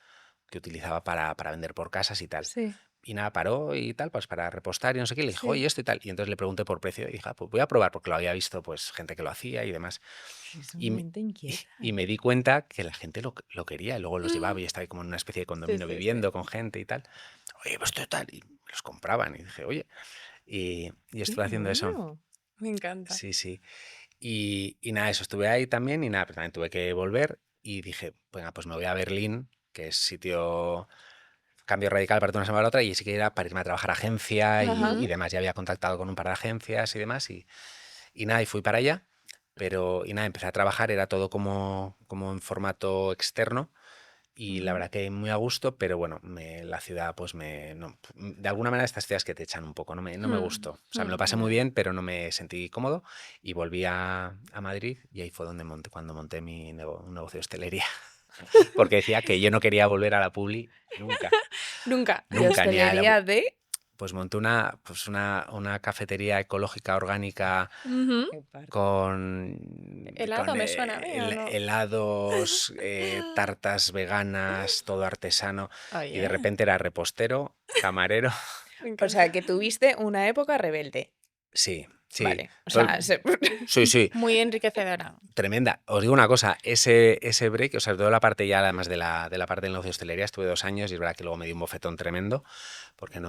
S3: que utilizaba para vender por casas y tal.
S2: Sí,
S3: Y nada, paró y tal, pues para repostar y no sé qué. Le dije,
S2: sí.
S3: oye, esto y tal. Y entonces le pregunté por precio y dije, pues voy a probar porque lo había visto pues gente que lo hacía y demás.
S2: Es
S3: Y,
S2: una
S3: me-
S2: mente inquieta.
S3: y me di cuenta que la gente lo quería. Y luego los llevaba y estaba ahí como en una especie de
S1: Sí,
S3: condominio
S1: sí, sí.
S3: viviendo con gente y tal. Oye, pues esto y tal. Y los compraban. Y dije, oye, y
S2: ¡Qué
S3: estuve haciendo eso.
S1: Me encanta.
S3: Sí, sí. Y nada, eso estuve ahí también y nada, pero también tuve que volver y dije, venga, pues me voy a Berlín, que es sitio cambio radical para una semana a la otra y sí que era para irme a trabajar a agencia
S2: Ajá.
S3: y demás. Ya había contactado con un par de agencias y demás y nada, y fui para allá, pero y nada, empecé a trabajar, era todo como en formato externo y la
S2: Ujú.
S3: verdad que muy a gusto, pero bueno, la ciudad pues no, de alguna manera estas ciudades que te echan un poco, no me gustó. O sea, me lo pasé muy
S2: Ya.
S3: bien, pero no me sentí cómodo y volví a Madrid y ahí fue donde cuando monté un negocio de hostelería, porque decía que yo no quería volver a la publi nunca,
S1: Nunca.
S2: De
S3: nunca, ni a la...
S2: hostelería de...
S3: Pues monté una cafetería ecológica, orgánica,
S1: Ujú.
S2: Qué parto.
S1: Helado me suena a mí, ¿o no?
S3: helados, tartas veganas, todo artesano. Y de
S1: Oye,
S3: repente era repostero, camarero.
S1: me
S2: O
S1: encanta.
S2: sea, que tuviste una época rebelde.
S3: Sí, sí.
S2: Vale. O sea,
S3: Sí, sí,
S1: Muy enriquecedora.
S3: tremenda. Os digo una cosa, ese break, o sea, toda la parte ya, además de la parte del negocio de hostelería, estuve 2 años y es verdad que luego me dio un bofetón tremendo, porque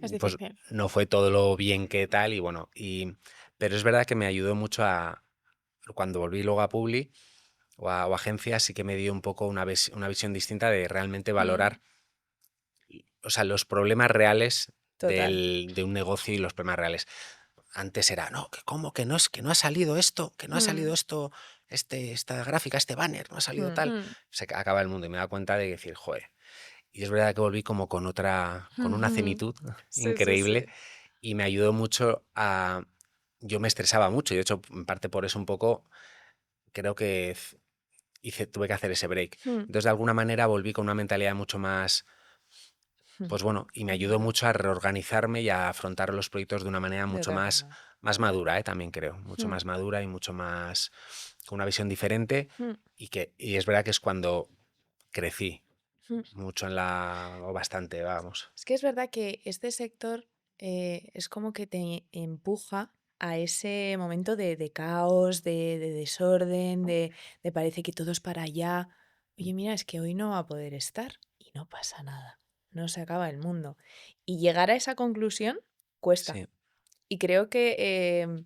S1: Es
S3: pues,
S1: difícil.
S3: no fue todo lo bien que tal, y bueno, pero es verdad que me ayudó mucho cuando volví luego a Publi o agencias, sí que me dio un poco una visión distinta de realmente
S1: Mm.
S3: valorar, o sea, los problemas reales
S2: Total.
S3: de un negocio y los problemas reales. Antes era, no, que cómo, que no ha salido esto, que no ha salido
S1: Mm.
S3: esto, esta gráfica, este banner, no ha salido
S2: Mm.
S3: tal.
S1: Mm.
S3: Se acaba el mundo y me da cuenta de decir, joder. Y es verdad que volví como con una
S1: Ujú.
S3: cenitud
S1: Sí, sí, sí.
S3: increíble y me ayudó mucho yo me estresaba mucho y de hecho, en parte por eso un poco, creo que tuve que hacer ese break.
S2: Mm.
S3: Entonces, de alguna manera volví con una mentalidad mucho más,
S2: Mm.
S3: pues bueno, y me ayudó
S2: Bueno,
S3: mucho a reorganizarme y a afrontar los proyectos de una manera
S2: de
S3: mucho
S2: otra
S3: más,
S2: forma.
S3: más madura, también creo, mucho
S2: Mm.
S3: más madura y mucho más, con una visión diferente
S2: Mm.
S3: y es verdad que es cuando crecí
S2: Mm.
S3: mucho o bastante, vamos.
S2: Es que es verdad que este sector es como que te empuja a ese momento de caos, de desorden, de parece que todo es para allá. Oye, mira, es que hoy no va a poder estar y no pasa nada. No se acaba el mundo. Y llegar a esa conclusión cuesta.
S3: Sí,
S2: Y creo que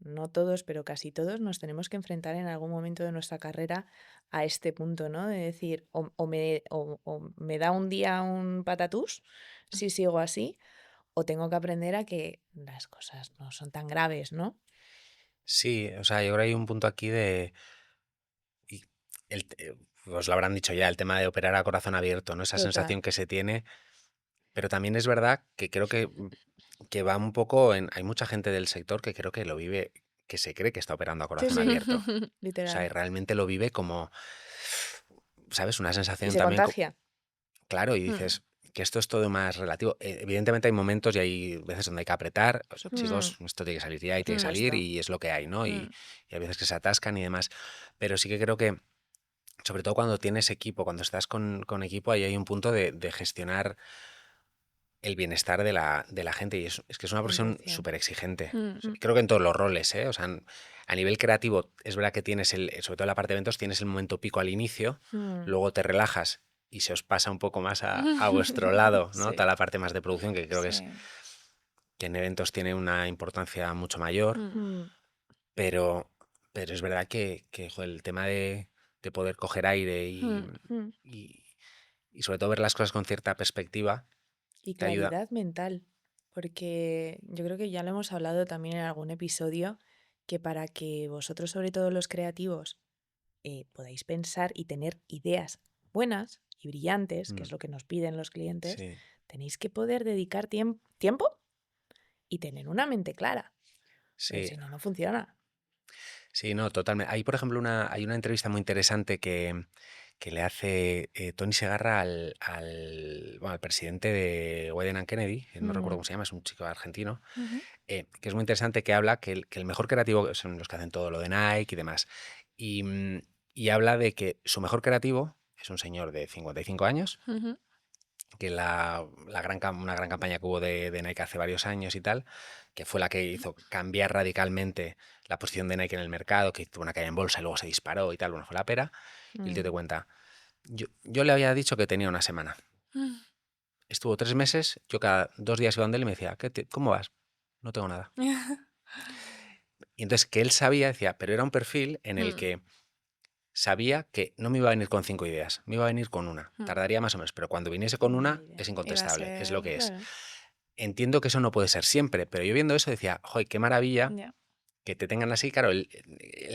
S2: no todos, pero casi todos nos tenemos que enfrentar en algún momento de nuestra carrera a este punto, ¿no? De decir, o me da un día un patatús si sigo así, o tengo que aprender a que las cosas no son tan graves, ¿no?
S3: sí, o sea, yo creo que hay un punto aquí y os lo habrán dicho ya, el tema de operar a corazón abierto, ¿no? Esa
S2: Total.
S3: sensación que se tiene, pero también es verdad que creo que va un poco hay mucha gente del sector que creo que lo vive, que se cree que está operando a
S2: Sí,
S3: corazón
S2: sí,
S3: abierto. O sea, y
S2: literal.
S3: realmente lo vive como, ¿sabes? Una
S2: Y
S3: sensación
S2: se
S3: también,
S2: contagia.
S3: claro, y
S1: Mm.
S3: dices que esto es todo más relativo. Evidentemente hay momentos y hay veces donde hay que apretar,
S2: Mm.
S3: chicos, esto tiene que salir ya y
S2: Por
S3: tiene que salir
S2: supuesto.
S3: y es lo que hay, ¿no?
S1: Mm.
S3: Y hay veces que se atascan y demás. Pero sí que creo que, sobre todo cuando tienes equipo, cuando estás con equipo, ahí hay un punto de gestionar el bienestar de la gente y es que es una profesión
S2: 100%.
S3: súper exigente.
S1: Mm.
S2: Mm.
S3: Creo que en todos los roles, ¿eh? O sea, a nivel creativo es verdad que tienes sobre todo en la parte de eventos, tienes el momento pico al inicio,
S2: Mm.
S3: luego te relajas y se os pasa un poco más a vuestro lado, ¿no? Toda
S1: Sí,
S3: la parte más de producción que creo
S1: sí.
S3: que en eventos tiene una importancia mucho mayor,
S1: Mm.
S2: Mm.
S3: pero, pero es verdad que joder, el tema de poder coger aire
S1: Mm.
S2: Mm.
S3: y, y sobre todo ver las cosas con cierta perspectiva
S2: Y
S3: te ayuda.
S2: claridad mental, porque yo creo que ya lo hemos hablado también en algún episodio, que para que vosotros, sobre todo los creativos, podáis pensar y tener ideas buenas y brillantes, que
S3: Mm,
S2: es lo que nos piden los clientes,
S3: sí,
S2: tenéis que poder dedicar tiempo y tener una mente clara, porque
S3: sí.
S2: si no, no funciona.
S3: Sí, no, totalmente. Hay, por ejemplo, hay una entrevista muy interesante que le hace Tony Segarra bueno, al presidente de Wyden Kennedy, que no recuerdo
S2: Mm.
S3: cómo se llama, es un chico argentino,
S1: Ujú.
S3: que es muy interesante, que habla que el mejor creativo son los que hacen todo lo de Nike y demás. Y habla de que su mejor creativo es un señor de 55 años,
S1: Ujú.
S3: que una gran campaña que hubo de Nike hace varios años y tal, que fue la que hizo cambiar radicalmente la posición de Nike en el mercado, que tuvo una caída en bolsa y luego se disparó y tal, bueno, fue la pera. Y el tío te
S2: Mm.
S3: cuenta, yo le había dicho que tenía una semana.
S1: Mm.
S3: Estuvo 3 meses, yo cada 2 días iba donde él y me decía, ¿cómo vas? No tengo nada. Y entonces que él sabía, decía, pero era un perfil en el
S1: Mm,
S3: que sabía que no me iba a venir con 5 ideas, me iba a venir con una.
S1: mm.
S3: Tardaría más o menos, pero cuando viniese con
S2: Con una
S3: una
S2: idea.
S3: es
S1: Iba a
S3: incontestable, es lo
S1: ser,
S3: que es.
S1: claro,
S3: Entiendo que eso no puede ser siempre, pero yo viendo eso decía, joder, qué maravilla
S1: ya.
S3: que te tengan así. Claro, él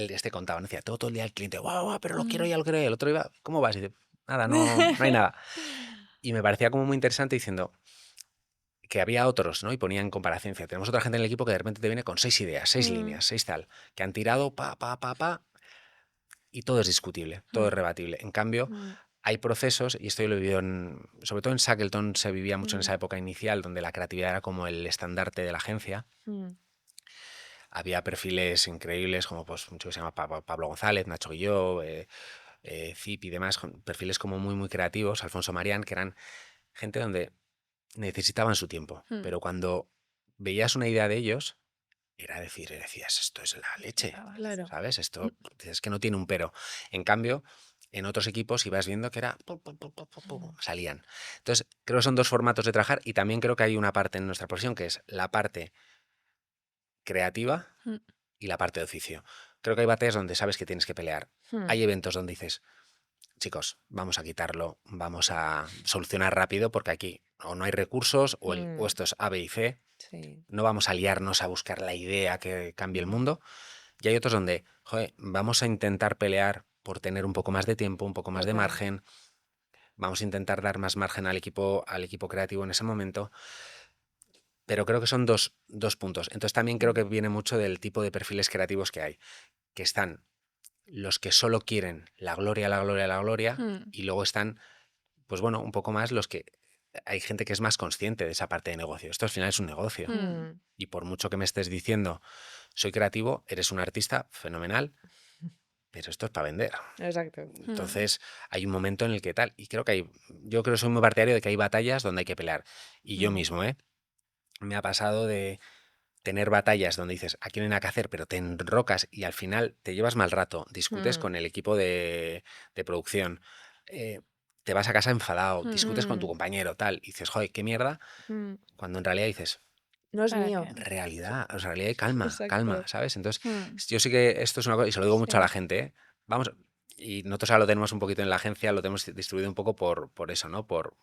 S3: este contaba, ¿no? Decía, todo el día el cliente, guau, guau, pero lo quiero,
S1: Mm.
S3: ya lo quiero. Y el otro iba, ¿cómo vas? Y dice, nada, no hay nada. Y me parecía como muy interesante diciendo que había otros, ¿no? Y ponía en comparación, decía, tenemos otra gente en el equipo que de repente te viene con 6 ideas, 6
S1: Mm,
S3: líneas, 6 tal, que han tirado pa, y todo es discutible, todo es
S1: mm,
S3: rebatible. En cambio,
S2: Mm,
S3: hay procesos, y esto yo lo he vivido sobre todo en Shackleton se vivía mucho en esa
S2: mm,
S3: época inicial, donde la creatividad era como el estandarte de la agencia.
S2: mm,
S3: Había perfiles increíbles como pues mucho que se llama Pablo González, Nacho Guilló, Zip y demás, perfiles como muy, muy creativos, Alfonso Marián, que eran gente donde necesitaban su tiempo.
S1: mm.
S3: Pero cuando veías una idea de ellos, era decir, decías, esto es la leche,
S1: Disfrutabas.
S2: claro.
S3: ¿sabes?
S1: Mm,
S3: Esto es que no tiene un pero. En cambio, en otros equipos ibas viendo que era salían. Entonces, creo que son dos formatos de trabajar y también creo que hay una parte en nuestra profesión que es la parte creativa
S1: mm,
S3: y la parte de oficio. Creo que hay batallas donde sabes que tienes que pelear.
S2: Mm,
S3: Hay eventos donde dices, chicos, vamos a quitarlo, vamos a solucionar rápido porque aquí o no hay recursos o
S2: mm,
S3: esto es A, B y C.
S2: sí.
S3: No vamos a liarnos a buscar la idea que cambie el
S2: Mm,
S3: mundo. Y hay otros donde, joder, vamos a intentar pelear por tener un poco más de tiempo, un poco más de
S2: total.
S3: margen, vamos a intentar dar más margen al equipo creativo en ese momento, pero creo que son dos puntos. Entonces también creo
S2: Mm,
S3: que viene mucho del tipo de perfiles creativos que hay, que están los que solo quieren la gloria, la gloria, la gloria,
S1: mm.
S3: y luego están, pues bueno, un poco más los que... Hay gente que es más consciente de esa parte de negocio. Esto al final es un negocio.
S1: Mm,
S2: mm,
S3: Y por mucho que me estés diciendo, soy creativo, eres un artista, fenomenal, pero esto es para vender.
S2: exacto.
S1: mm,
S3: Entonces hay un momento en el que tal, y creo que yo creo que soy muy partidario de que hay batallas donde hay que pelear. Y yo
S2: Mm,
S3: mismo, me ha pasado de tener batallas donde dices, aquí no hay nada que hacer, pero te enrocas y al final te llevas mal rato, discutes
S2: mm,
S3: con el equipo de producción, eh, te vas a casa enfadado,
S1: mm.
S3: discutes con tu
S2: mm,
S3: compañero, tal, y dices, joder, qué mierda,
S2: mm.
S3: cuando en realidad dices,
S2: No es
S1: ¿Para
S2: mío.
S1: qué?
S3: realidad, o sea, realidad y calma, calma,
S2: Exacto.
S3: ¿sabes? Entonces,
S1: Mm,
S3: yo sí que esto es una cosa, y se lo digo mucho a la
S2: Sí.
S3: gente, vamos, y nosotros ahora lo tenemos un poquito en la agencia, lo tenemos distribuido un poco por eso, ¿no? Por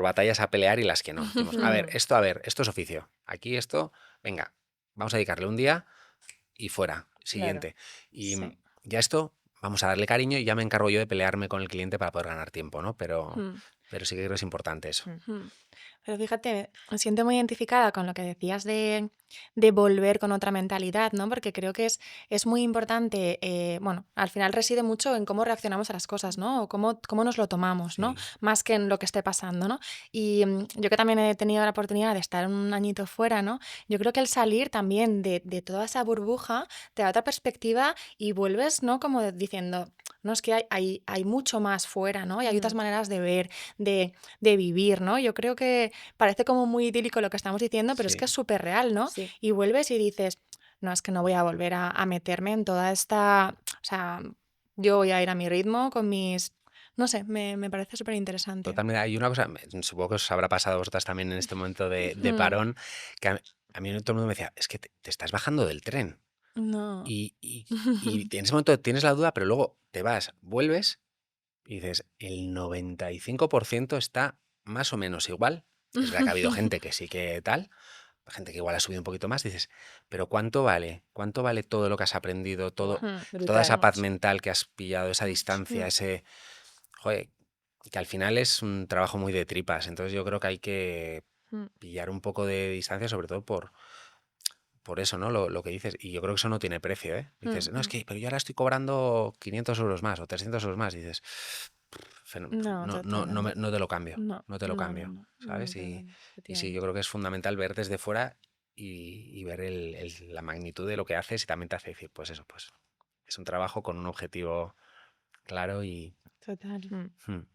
S3: batallas a pelear y las que no. Decimos,
S2: Mm,
S3: a ver, esto es oficio. Aquí esto, venga, vamos a dedicarle un día y fuera,
S2: claro.
S3: siguiente. Y
S1: sí.
S3: ya esto, vamos a darle cariño y ya me encargo yo de pelearme con el cliente para poder ganar tiempo, ¿no?
S1: Mm,
S3: Pero sí que creo que es importante eso.
S2: Mm,
S1: mm. Pero fíjate, me siento muy identificada con lo que decías de volver con otra mentalidad, ¿no? Porque creo que es muy importante, bueno, al final reside mucho en cómo reaccionamos a las cosas, ¿no? O cómo nos lo tomamos, ¿no?
S3: Sí,
S1: Más que en lo que esté pasando, ¿no? Y yo que también he tenido la oportunidad de estar un añito fuera, ¿no? Yo creo que el salir también de toda esa burbuja te da otra perspectiva y vuelves, ¿no? Como diciendo, no, es que hay mucho más fuera, ¿no? Y hay otras
S2: mm,
S1: maneras de ver, de vivir, ¿no? Yo creo que parece como muy idílico lo que estamos diciendo, pero es que
S3: sí.
S1: es súper real, ¿no?
S2: sí.
S1: Y vuelves y dices, no, es que no voy a volver a meterme en toda esta, o sea, yo voy a ir a mi ritmo con mis, no sé, me parece súper interesante.
S3: Totalmente. Hay una cosa, supongo que os habrá pasado a vosotras también en este momento de
S1: Mm,
S3: parón, que a mí todo el mundo me decía, es que te estás bajando del tren.
S1: no.
S3: Y en ese momento tienes la duda, pero luego te vas, vuelves y dices, el 95% está más o menos igual. Es verdad que ha habido gente que sí que tal, gente que igual ha subido un poquito más, dices, pero ¿cuánto vale? ¿Cuánto vale todo lo que has aprendido,
S2: Buah,
S1: Mm,
S3: toda esa
S2: brutal.
S3: paz
S1: mucho,
S3: mental que has pillado, esa
S1: mucho.
S3: distancia, ese, joder, que al final es un trabajo muy de tripas. Entonces yo creo que hay que
S2: Mm,
S3: pillar un poco de distancia, sobre todo por eso, ¿no? Lo que dices. Y yo creo que eso no tiene precio, ¿eh?
S1: Mm,
S3: Dices, no, es que, pero yo ahora estoy cobrando 500 euros más o 300 euros más. Y dices,
S1: no, totalmente.
S3: no te lo cambio,
S1: No,
S3: no te lo
S1: no, no,
S3: cambio,
S1: no.
S3: ¿sabes?
S2: total,
S3: Y sí, yo
S2: efectivamente.
S3: creo que es fundamental ver desde fuera y ver la magnitud de lo que haces y también te hace decir, pues eso, pues es un trabajo con un objetivo claro y...
S1: Total.
S2: Mm,
S3: hmm,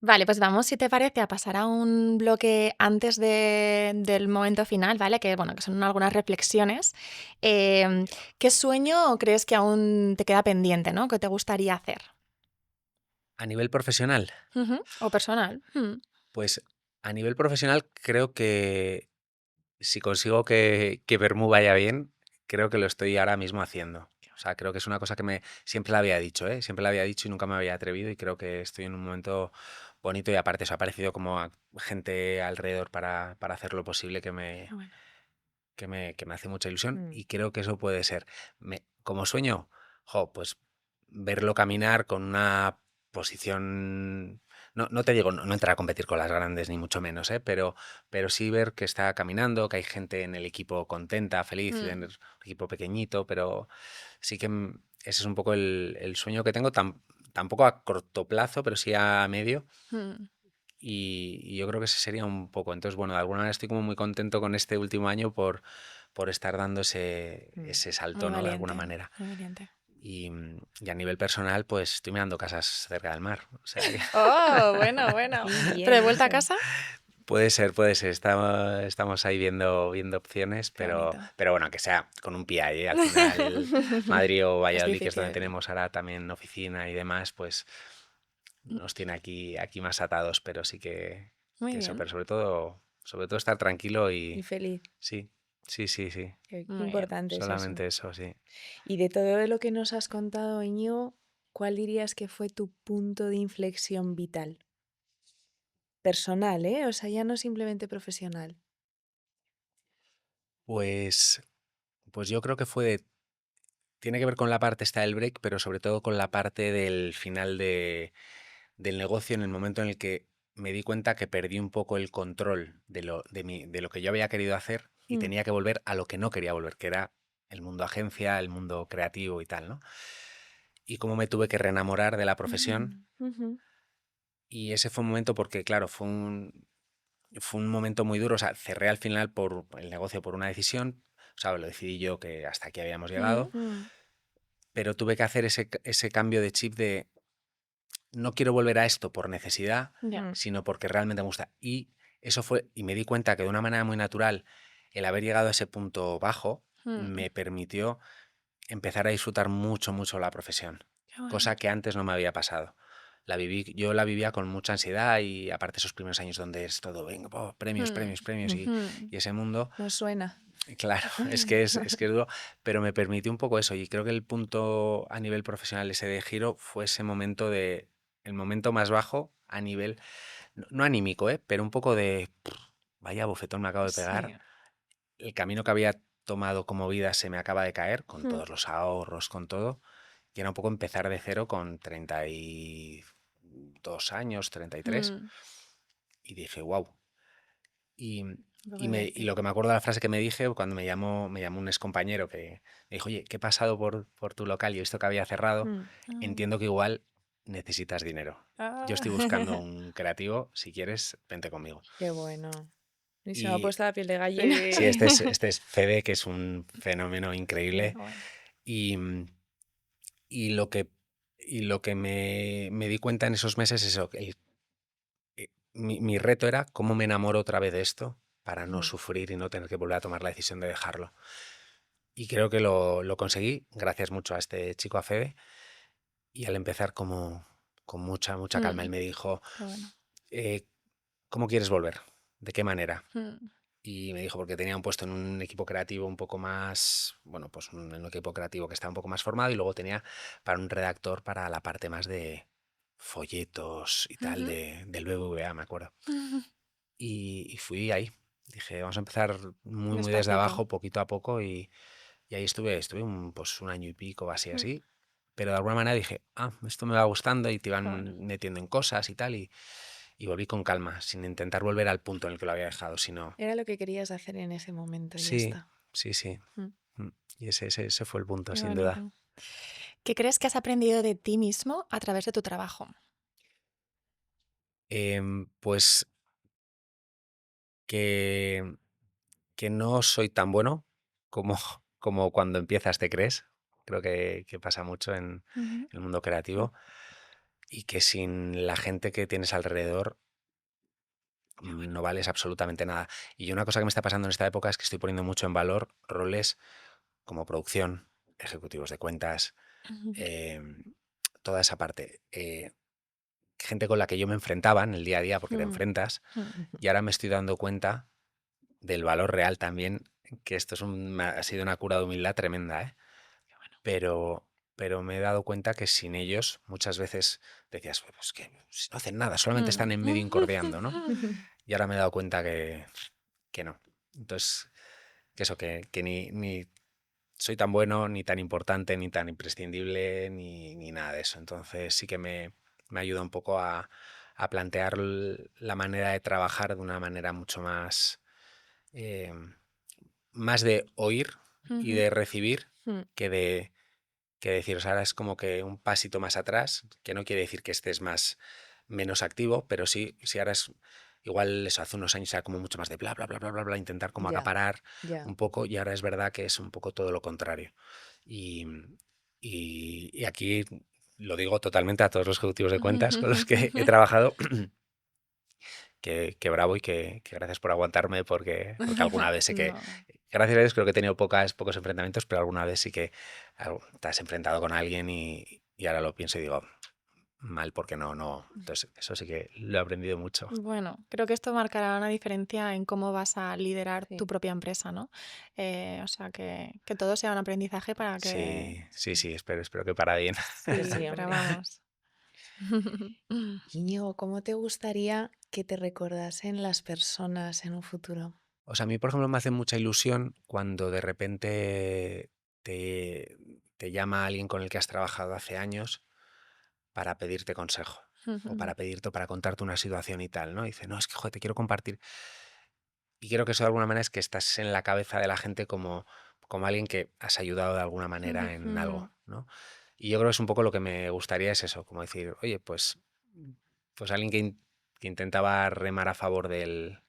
S1: Vale, pues vamos, si te parece, a pasar a un bloque antes del momento final, ¿vale? Que bueno, que son algunas reflexiones. Em, ¿Qué sueño crees que aún te queda pendiente, ¿no? ¿Qué te gustaría hacer?
S3: A nivel profesional,
S1: Ujú. O personal.
S3: pues a nivel profesional creo que si consigo que Bermú vaya bien, creo que lo estoy ahora mismo haciendo. O sea, creo que es una cosa que siempre la había dicho, ¿eh? Siempre la había dicho y nunca me había atrevido y creo que estoy en un momento bonito y aparte eso ha aparecido como gente alrededor para hacer lo posible
S1: Qué bueno.
S3: que me hace mucha ilusión
S2: Mm.
S3: y creo que eso puede ser. Como sueño, pues verlo caminar con una posición, no te digo, no entrar a competir con las grandes ni mucho menos, ¿eh? Pero sí ver que está caminando, que hay gente en el equipo contenta, feliz, en el equipo pequeñito, pero sí que ese es un poco el sueño que tengo, tampoco a corto plazo, pero sí a medio.
S1: Mm.
S3: Y yo creo que ese sería un poco. Entonces, bueno, de alguna manera estoy como muy contento con este último año por estar dando
S2: Mm.
S3: ese
S1: Muy
S3: salto, ¿no? De alguna
S1: valiente,
S3: manera.
S1: muy valiente.
S3: Y a nivel personal, pues estoy mirando casas cerca del mar. O sea que
S1: Oh, bueno, bueno.
S2: Qué
S1: ¿Pero de
S2: bien
S1: vuelta a
S2: eso.
S1: casa?
S3: puede ser, puede ser. Estamos ahí viendo opciones,
S1: Qué bonito.
S3: pero bueno, que sea con un pie ahí, ¿eh? Al final, Madrid o
S1: Es
S3: Valladolid, que es donde
S1: difícil.
S3: tenemos ahora también oficina y demás, pues nos tiene aquí más atados, pero sí
S1: Muy
S3: que eso,
S1: bien,
S3: pero sobre todo estar tranquilo
S2: Y
S3: y
S2: feliz.
S3: sí, sí,
S2: Qué
S1: muy bien.
S2: importante es eso.
S3: solamente eso, sí.
S2: Y de todo lo que nos has contado, Íñigo, ¿cuál dirías que fue tu punto de inflexión vital? Personal, ¿eh? O sea, ya no simplemente profesional.
S3: Pues, pues yo creo que tiene que ver con la parte esta del break, pero sobre todo con la parte del final del negocio, en el momento en el que me di cuenta que perdí un poco el control de lo que yo había querido hacer y
S2: Mm,
S3: tenía que volver a lo que no quería volver, que era el mundo agencia, el mundo creativo y tal, ¿no? Y cómo me tuve que reenamorar de la profesión.
S2: ujú,
S3: Y ese fue un momento porque, claro, fue un momento muy duro. O sea, cerré al final por el negocio por una decisión. O sea, lo decidí yo que hasta aquí habíamos
S1: Mm,
S3: llegado.
S2: mm,
S3: Pero tuve que hacer ese cambio de chip de no quiero volver a esto por necesidad,
S1: ya.
S2: mm,
S3: sino porque realmente me gusta. Y eso fue, y me di cuenta que de una manera muy natural, el haber llegado a ese punto bajo
S1: Mm,
S3: me permitió empezar a disfrutar mucho, mucho la profesión,
S1: qué bueno.
S3: cosa que antes no me había pasado. Yo la vivía con mucha ansiedad y aparte esos primeros años donde es todo, venga, premios,
S1: Mm,
S3: premios, premios
S1: mm,
S3: y ese mundo,
S2: no suena.
S3: claro, es que es duro, pero me permitió un poco eso y creo que el punto a nivel profesional ese de giro fue ese momento el momento más bajo a nivel, no anímico, pero un poco de, vaya bofetón me acabo de pegar,
S1: sí.
S3: el camino que había tomado como vida se me acaba de caer, con
S1: Mm,
S3: todos los ahorros, con todo, y era un poco empezar de cero con 32 años, 33,
S1: mm,
S3: y dije, wow. Y,
S1: un poco
S3: y,
S1: de
S3: y
S1: decir.
S3: lo que me acuerdo de la frase que me dije cuando me llamó un excompañero que me dijo, oye, que he pasado por tu local y he visto que había cerrado,
S2: Mm,
S1: Ah,
S3: entiendo que igual necesitas dinero. Yo
S1: ah.
S3: estoy buscando un creativo, si quieres, vente conmigo.
S2: qué bueno. Y se me ha
S3: Y
S2: puesto la piel de gallina.
S3: sí,
S1: Sí.
S3: este es Fede, que es un fenómeno
S1: Qué
S3: increíble.
S1: bueno.
S3: Y, y lo que, y lo que me di cuenta en esos meses es eso, que mi reto era cómo me enamoro otra vez de esto para no
S2: Mm,
S3: sufrir y no tener que volver a tomar la decisión de dejarlo. Y creo que lo conseguí gracias mucho a este chico, a Fede, y al empezar como con mucha, mucha calma. Él
S1: Mm,
S3: me dijo,
S1: qué bueno.
S3: eh, ¿cómo quieres volver? ¿De qué manera?
S1: Mm,
S3: Y me dijo, porque tenía un puesto en un equipo creativo un poco más, bueno, pues un equipo creativo que estaba un poco más formado y luego tenía para un redactor para la parte más de folletos y tal
S1: ujú,
S3: del BBVA, me acuerdo.
S1: ujú.
S3: Y fui ahí. Dije, vamos a empezar muy, muy desde
S1: Despacito.
S3: abajo, poquito a poco y ahí estuve pues un año y pico o así,
S1: Mm,
S3: así. Pero de alguna manera dije, esto me va gustando y te
S1: qué bueno.
S3: van metiendo en cosas y tal. Y volví con calma, sin intentar volver al punto en el que lo había dejado, sino,
S2: era lo que querías hacer en ese momento y ya
S3: sí,
S2: está.
S3: sí, sí.
S2: Mm,
S3: Y ese fue el punto,
S1: Qué
S3: sin duda.
S1: bonito. ¿Qué crees que has aprendido de ti mismo a través de tu trabajo?
S3: Pues que, que no soy tan bueno como, como cuando empiezas te crees. Creo que pasa mucho en
S1: Ujú.
S3: el mundo creativo y que sin la gente que tienes alrededor
S1: Qué bueno.
S3: no vales absolutamente nada. Y una cosa que me está pasando en esta época es que estoy poniendo mucho en valor roles como producción, ejecutivos de cuentas,
S1: Ujú.
S3: em, toda esa parte. Gente con la que yo me enfrentaba en el día a día, porque te
S1: Mm,
S3: enfrentas,
S1: mm,
S3: y ahora me estoy dando cuenta del valor real también que esto ha sido una cura de humildad tremenda, ¿eh? Pero, pero me he dado cuenta que sin ellos muchas veces decías, pues que si no hacen nada, solamente están en medio incordiando, ¿no? Y ahora me he dado cuenta que no. Entonces, que eso, que ni soy tan bueno, ni tan importante, ni tan imprescindible, ni nada de eso. Entonces sí que me ayuda un poco a plantear la manera de trabajar de una manera mucho eh, más de oír y de recibir
S2: Mm,
S3: que de decir, o sea, ahora es como que un pasito más atrás, que no quiere decir que estés menos activo, pero sí, si ahora es igual eso, hace unos años era como mucho más de bla, bla, bla, bla, bla, bla, intentar como
S2: ya,
S3: acaparar
S2: ya.
S3: un poco, y ahora es verdad que es un poco todo lo contrario. Y, y aquí lo digo totalmente a todos los ejecutivos de cuentas con los que he trabajado, que bravo y que gracias por aguantarme, porque alguna vez sé que,
S1: No.
S3: gracias a Dios creo que he tenido pocos enfrentamientos, pero alguna vez sí que te has enfrentado con alguien y ahora lo pienso y digo, mal porque no. Entonces eso sí que lo he aprendido mucho.
S1: Bueno, creo que esto marcará una diferencia en cómo vas a liderar
S2: Sí,
S1: tu propia empresa, ¿no? O sea, que todo sea un aprendizaje para que...
S3: Sí, espero que para bien.
S2: que
S1: Sí,
S2: sí,
S1: pero
S2: hombre.
S1: vamos.
S2: Íñigo, ¿cómo te gustaría que te recordasen las personas en un futuro?
S3: O sea, a mí, por ejemplo, me hace mucha ilusión cuando de repente te llama alguien con el que has trabajado hace años para pedirte consejo o para pedirte o para contarte una situación y tal, ¿no? Y dice, no, es que, joder, te quiero compartir. Y quiero que eso de alguna manera es que estás en la cabeza de la gente como alguien que has ayudado de alguna manera en algo, ¿no? Y yo creo que es un poco lo que me gustaría es eso, como decir, oye, pues alguien que intentaba remar a favor del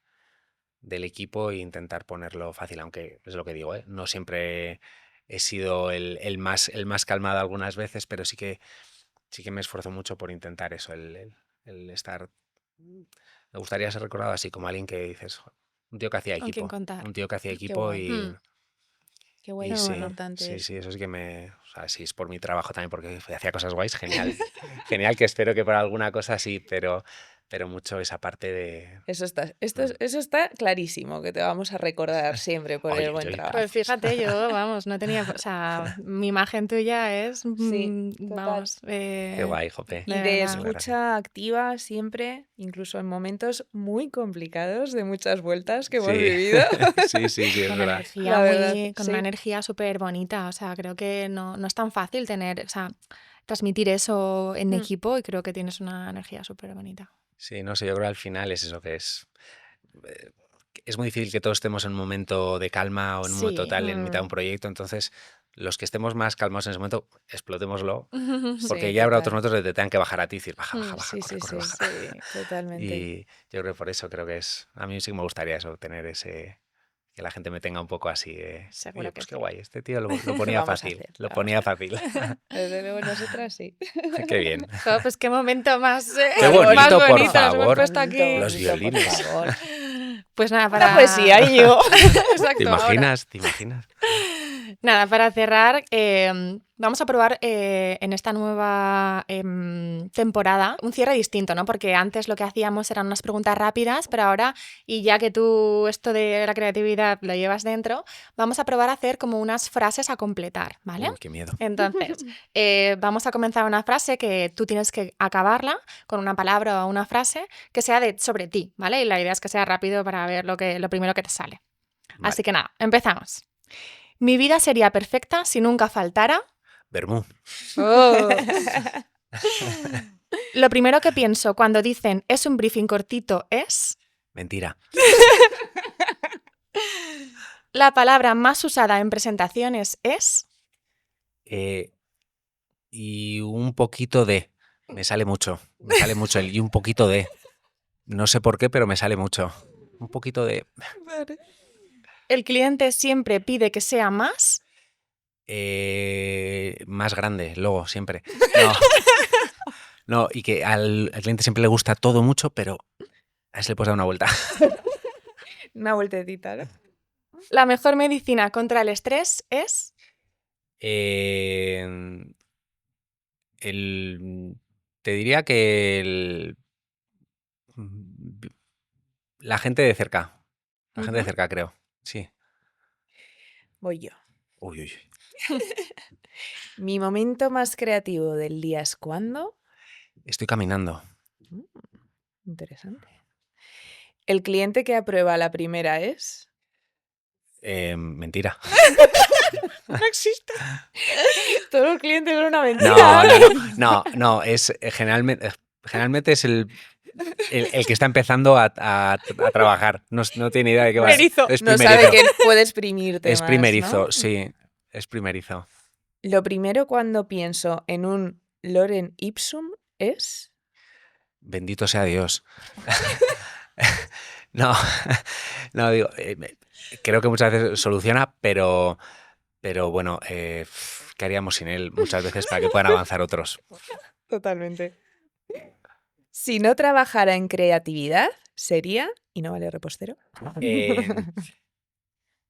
S3: equipo e intentar ponerlo fácil, aunque es lo que digo, ¿eh? No siempre he sido el más calmado algunas veces, pero sí que me esfuerzo mucho por intentar eso, el estar. Me gustaría ser recordado así, como alguien que dices, "Jo, un tío que hacía
S1: Con quién
S3: equipo,
S1: contar.
S3: un tío que hacía
S2: Qué
S3: equipo
S2: guay,
S3: y,
S2: qué guay,
S3: y
S2: qué
S3: sí,
S2: importante
S3: sí,
S2: eso.
S3: sí, eso sí que o sea, si es por mi trabajo también, porque hacía cosas guays, genial, genial, que espero que por alguna cosa sí, pero mucho esa parte de.
S2: Eso
S3: mm,
S2: está clarísimo, que te vamos a recordar siempre por el
S3: Oye,
S2: buen
S1: Pues
S2: trabajo.
S3: gracias.
S1: fíjate, yo, vamos, no tenía, o sea, mi imagen tuya es,
S2: Sí, total.
S1: vamos,
S3: Qué guay, jope.
S2: Y
S1: de
S2: de
S1: verdad.
S3: Mil gracias.
S2: escucha activa siempre, incluso en momentos muy complicados, de muchas vueltas que hemos
S3: Sí,
S2: vivido.
S3: sí, es verdad.
S2: La verdad,
S1: Con una
S2: sí.
S1: energía súper bonita, o sea, creo que no es tan fácil tener, o sea, transmitir eso en
S2: Mm,
S1: equipo y creo que tienes una energía súper bonita.
S3: Sí, no sé, yo creo que al final es eso que eh, es muy difícil que todos estemos en un momento de calma o en un momento
S1: Sí,
S3: total en mitad de un
S2: mm,
S3: proyecto, entonces los que estemos más calmados en ese momento, explotémoslo,
S2: sí,
S3: porque ya habrá otros
S2: total.
S3: momentos donde te tengan que bajar a ti y decir, baja, baja, baja,
S2: Sí,
S3: corre,
S2: sí,
S3: corre,
S2: sí,
S3: baja.
S2: sí, totalmente.
S3: Y yo creo que por eso creo que a mí sí que me gustaría eso, tener que la gente me tenga un poco así de, oye,
S1: seguro que
S3: pues qué
S1: sí.
S3: guay, este tío lo
S2: Lo
S3: ponía
S2: vamos a
S3: fácil,
S2: hacer,
S3: lo
S2: lo vamos
S3: ponía
S2: a
S3: fácil.
S2: hacer. Desde luego nosotras sí.
S3: Qué bien.
S1: Jo, pues qué momento más,
S3: Qué
S2: Más
S1: más
S3: bonito,
S2: bonito,
S3: por
S1: bonito
S2: ¿no?
S1: nos hemos
S3: favor,
S1: puesto
S2: Bonito,
S1: aquí.
S3: los
S2: bonito, por
S3: violines.
S2: favor.
S1: Pues nada,
S2: Una poesía, Íñigo.
S3: ¿Te
S1: Exacto, ahora.
S3: imaginas? ¿Te imaginas?
S1: Nada, para cerrar, vamos a probar en esta nueva temporada un cierre distinto, ¿no? Porque antes lo que hacíamos eran unas preguntas rápidas, pero ahora, y ya que tú esto de la creatividad lo llevas dentro, vamos a probar a hacer como unas frases a completar, ¿vale?
S3: Uy, qué miedo.
S1: Entonces, vamos a comenzar una frase que tú tienes que acabarla con una palabra o una frase que sea sobre ti, ¿vale? Y la idea es que sea rápido para ver lo primero que te sale. Así
S3: Vale.
S1: que nada, empezamos. Mi vida sería perfecta si nunca faltara.
S3: Bermú.
S1: Oh. Lo primero que pienso cuando dicen es un briefing cortito es.
S3: Mentira.
S1: La palabra más usada en presentaciones es.
S3: Eh, y un poquito de. Me sale mucho. Me sale mucho el y un poquito de. No sé por qué, pero me sale mucho. Un poquito de.
S1: El cliente siempre pide que sea más.
S3: Más grande, luego, siempre. No, no, y que al cliente siempre le gusta todo mucho, pero a ese le puedes dar una vuelta.
S2: Una vueltecita, ¿no?
S1: La mejor medicina contra el estrés es.
S3: Eh, te diría que la gente de cerca. La gente de
S1: Ujú.
S3: cerca, creo. Sí.
S2: Voy yo.
S3: Uy, uy.
S2: Mi momento más creativo del día es cuando.
S3: Estoy caminando.
S2: Interesante. El cliente que aprueba la primera es.
S3: Mentira.
S2: No existe. Todos los clientes son una
S3: No,
S2: mentira.
S3: no, es generalmente es el que está empezando a trabajar. No tiene idea de qué va.
S1: Primerizo.
S3: Es
S2: No
S3: primerizo.
S2: sabe que puede exprimirte
S3: Es
S2: más,
S3: primerizo,
S2: ¿no?
S3: sí. Es primerizo.
S2: Lo primero cuando pienso en un lorem ipsum es.
S3: Bendito sea Dios. No, no digo, creo que muchas veces soluciona, pero bueno, ¿qué haríamos sin él muchas veces para que puedan avanzar otros?
S2: Totalmente. Si no trabajara en creatividad, sería. Y no vale repostero.
S3: Eh,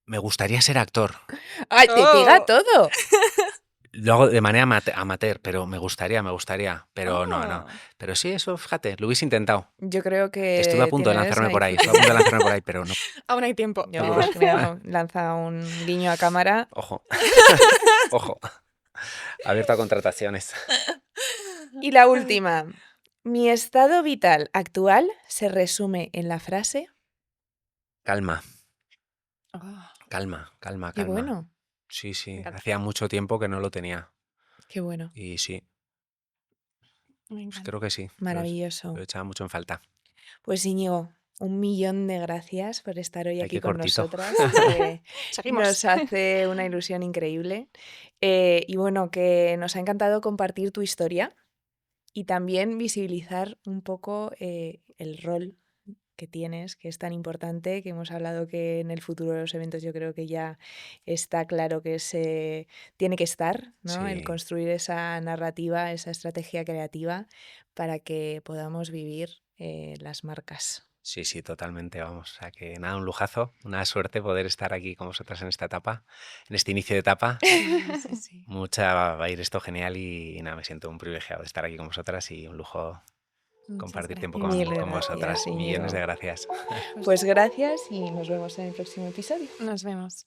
S3: me gustaría ser actor.
S2: ¡Ay, te pega todo!
S3: Lo hago de manera amateur, pero me gustaría, pero no.
S1: Ah.
S3: Pero sí, eso, fíjate, lo hubiese intentado.
S2: Yo creo que.
S3: Estuve a punto de
S2: tienes
S3: lanzarme
S2: ahí
S3: por ahí,
S2: futuro.
S3: pero no.
S1: Aún hay tiempo.
S2: Yo,
S3: Seguro.
S2: mira, lanza un guiño a cámara.
S3: Ojo. Ojo. Abierto a contrataciones.
S2: Y la última. Mi estado vital actual se resume en la frase.
S3: Calma,
S1: Ah,
S3: calma.
S2: Qué bueno,
S3: Sí,
S1: Me encanta.
S3: hacía mucho tiempo que no lo tenía.
S2: qué bueno.
S3: Y sí,
S1: me
S3: pues
S1: encanta.
S3: creo que sí.
S2: Maravilloso.
S3: Lo echaba mucho en falta.
S2: Pues Íñigo, 1.000.000 de gracias por estar hoy
S3: Ay,
S2: aquí
S3: qué
S2: con
S3: cortito.
S2: nosotras. que
S1: Seguimos.
S2: Nos hace una ilusión increíble. Y bueno, que nos ha encantado compartir tu historia y también visibilizar un poco el rol que tienes, que es tan importante, que hemos hablado que en el futuro de los eventos yo creo que ya está claro que tiene que estar, ¿no? El
S3: Sí.
S2: construir esa narrativa, esa estrategia creativa para que podamos vivir las marcas.
S3: Sí, totalmente, vamos. O sea que nada, un lujazo, una suerte poder estar aquí con vosotras en esta etapa, en este inicio de etapa.
S1: Sí.
S3: Va a ir esto genial y nada, me siento un privilegiado de estar aquí con vosotras y un lujo
S1: Muchas
S3: compartir tiempo
S1: gracias.
S2: Mil
S3: con
S2: gracias,
S3: vosotras.
S2: Íñigo.
S3: Millones de gracias.
S2: Pues gracias y nos vemos en el próximo episodio.
S1: Nos vemos.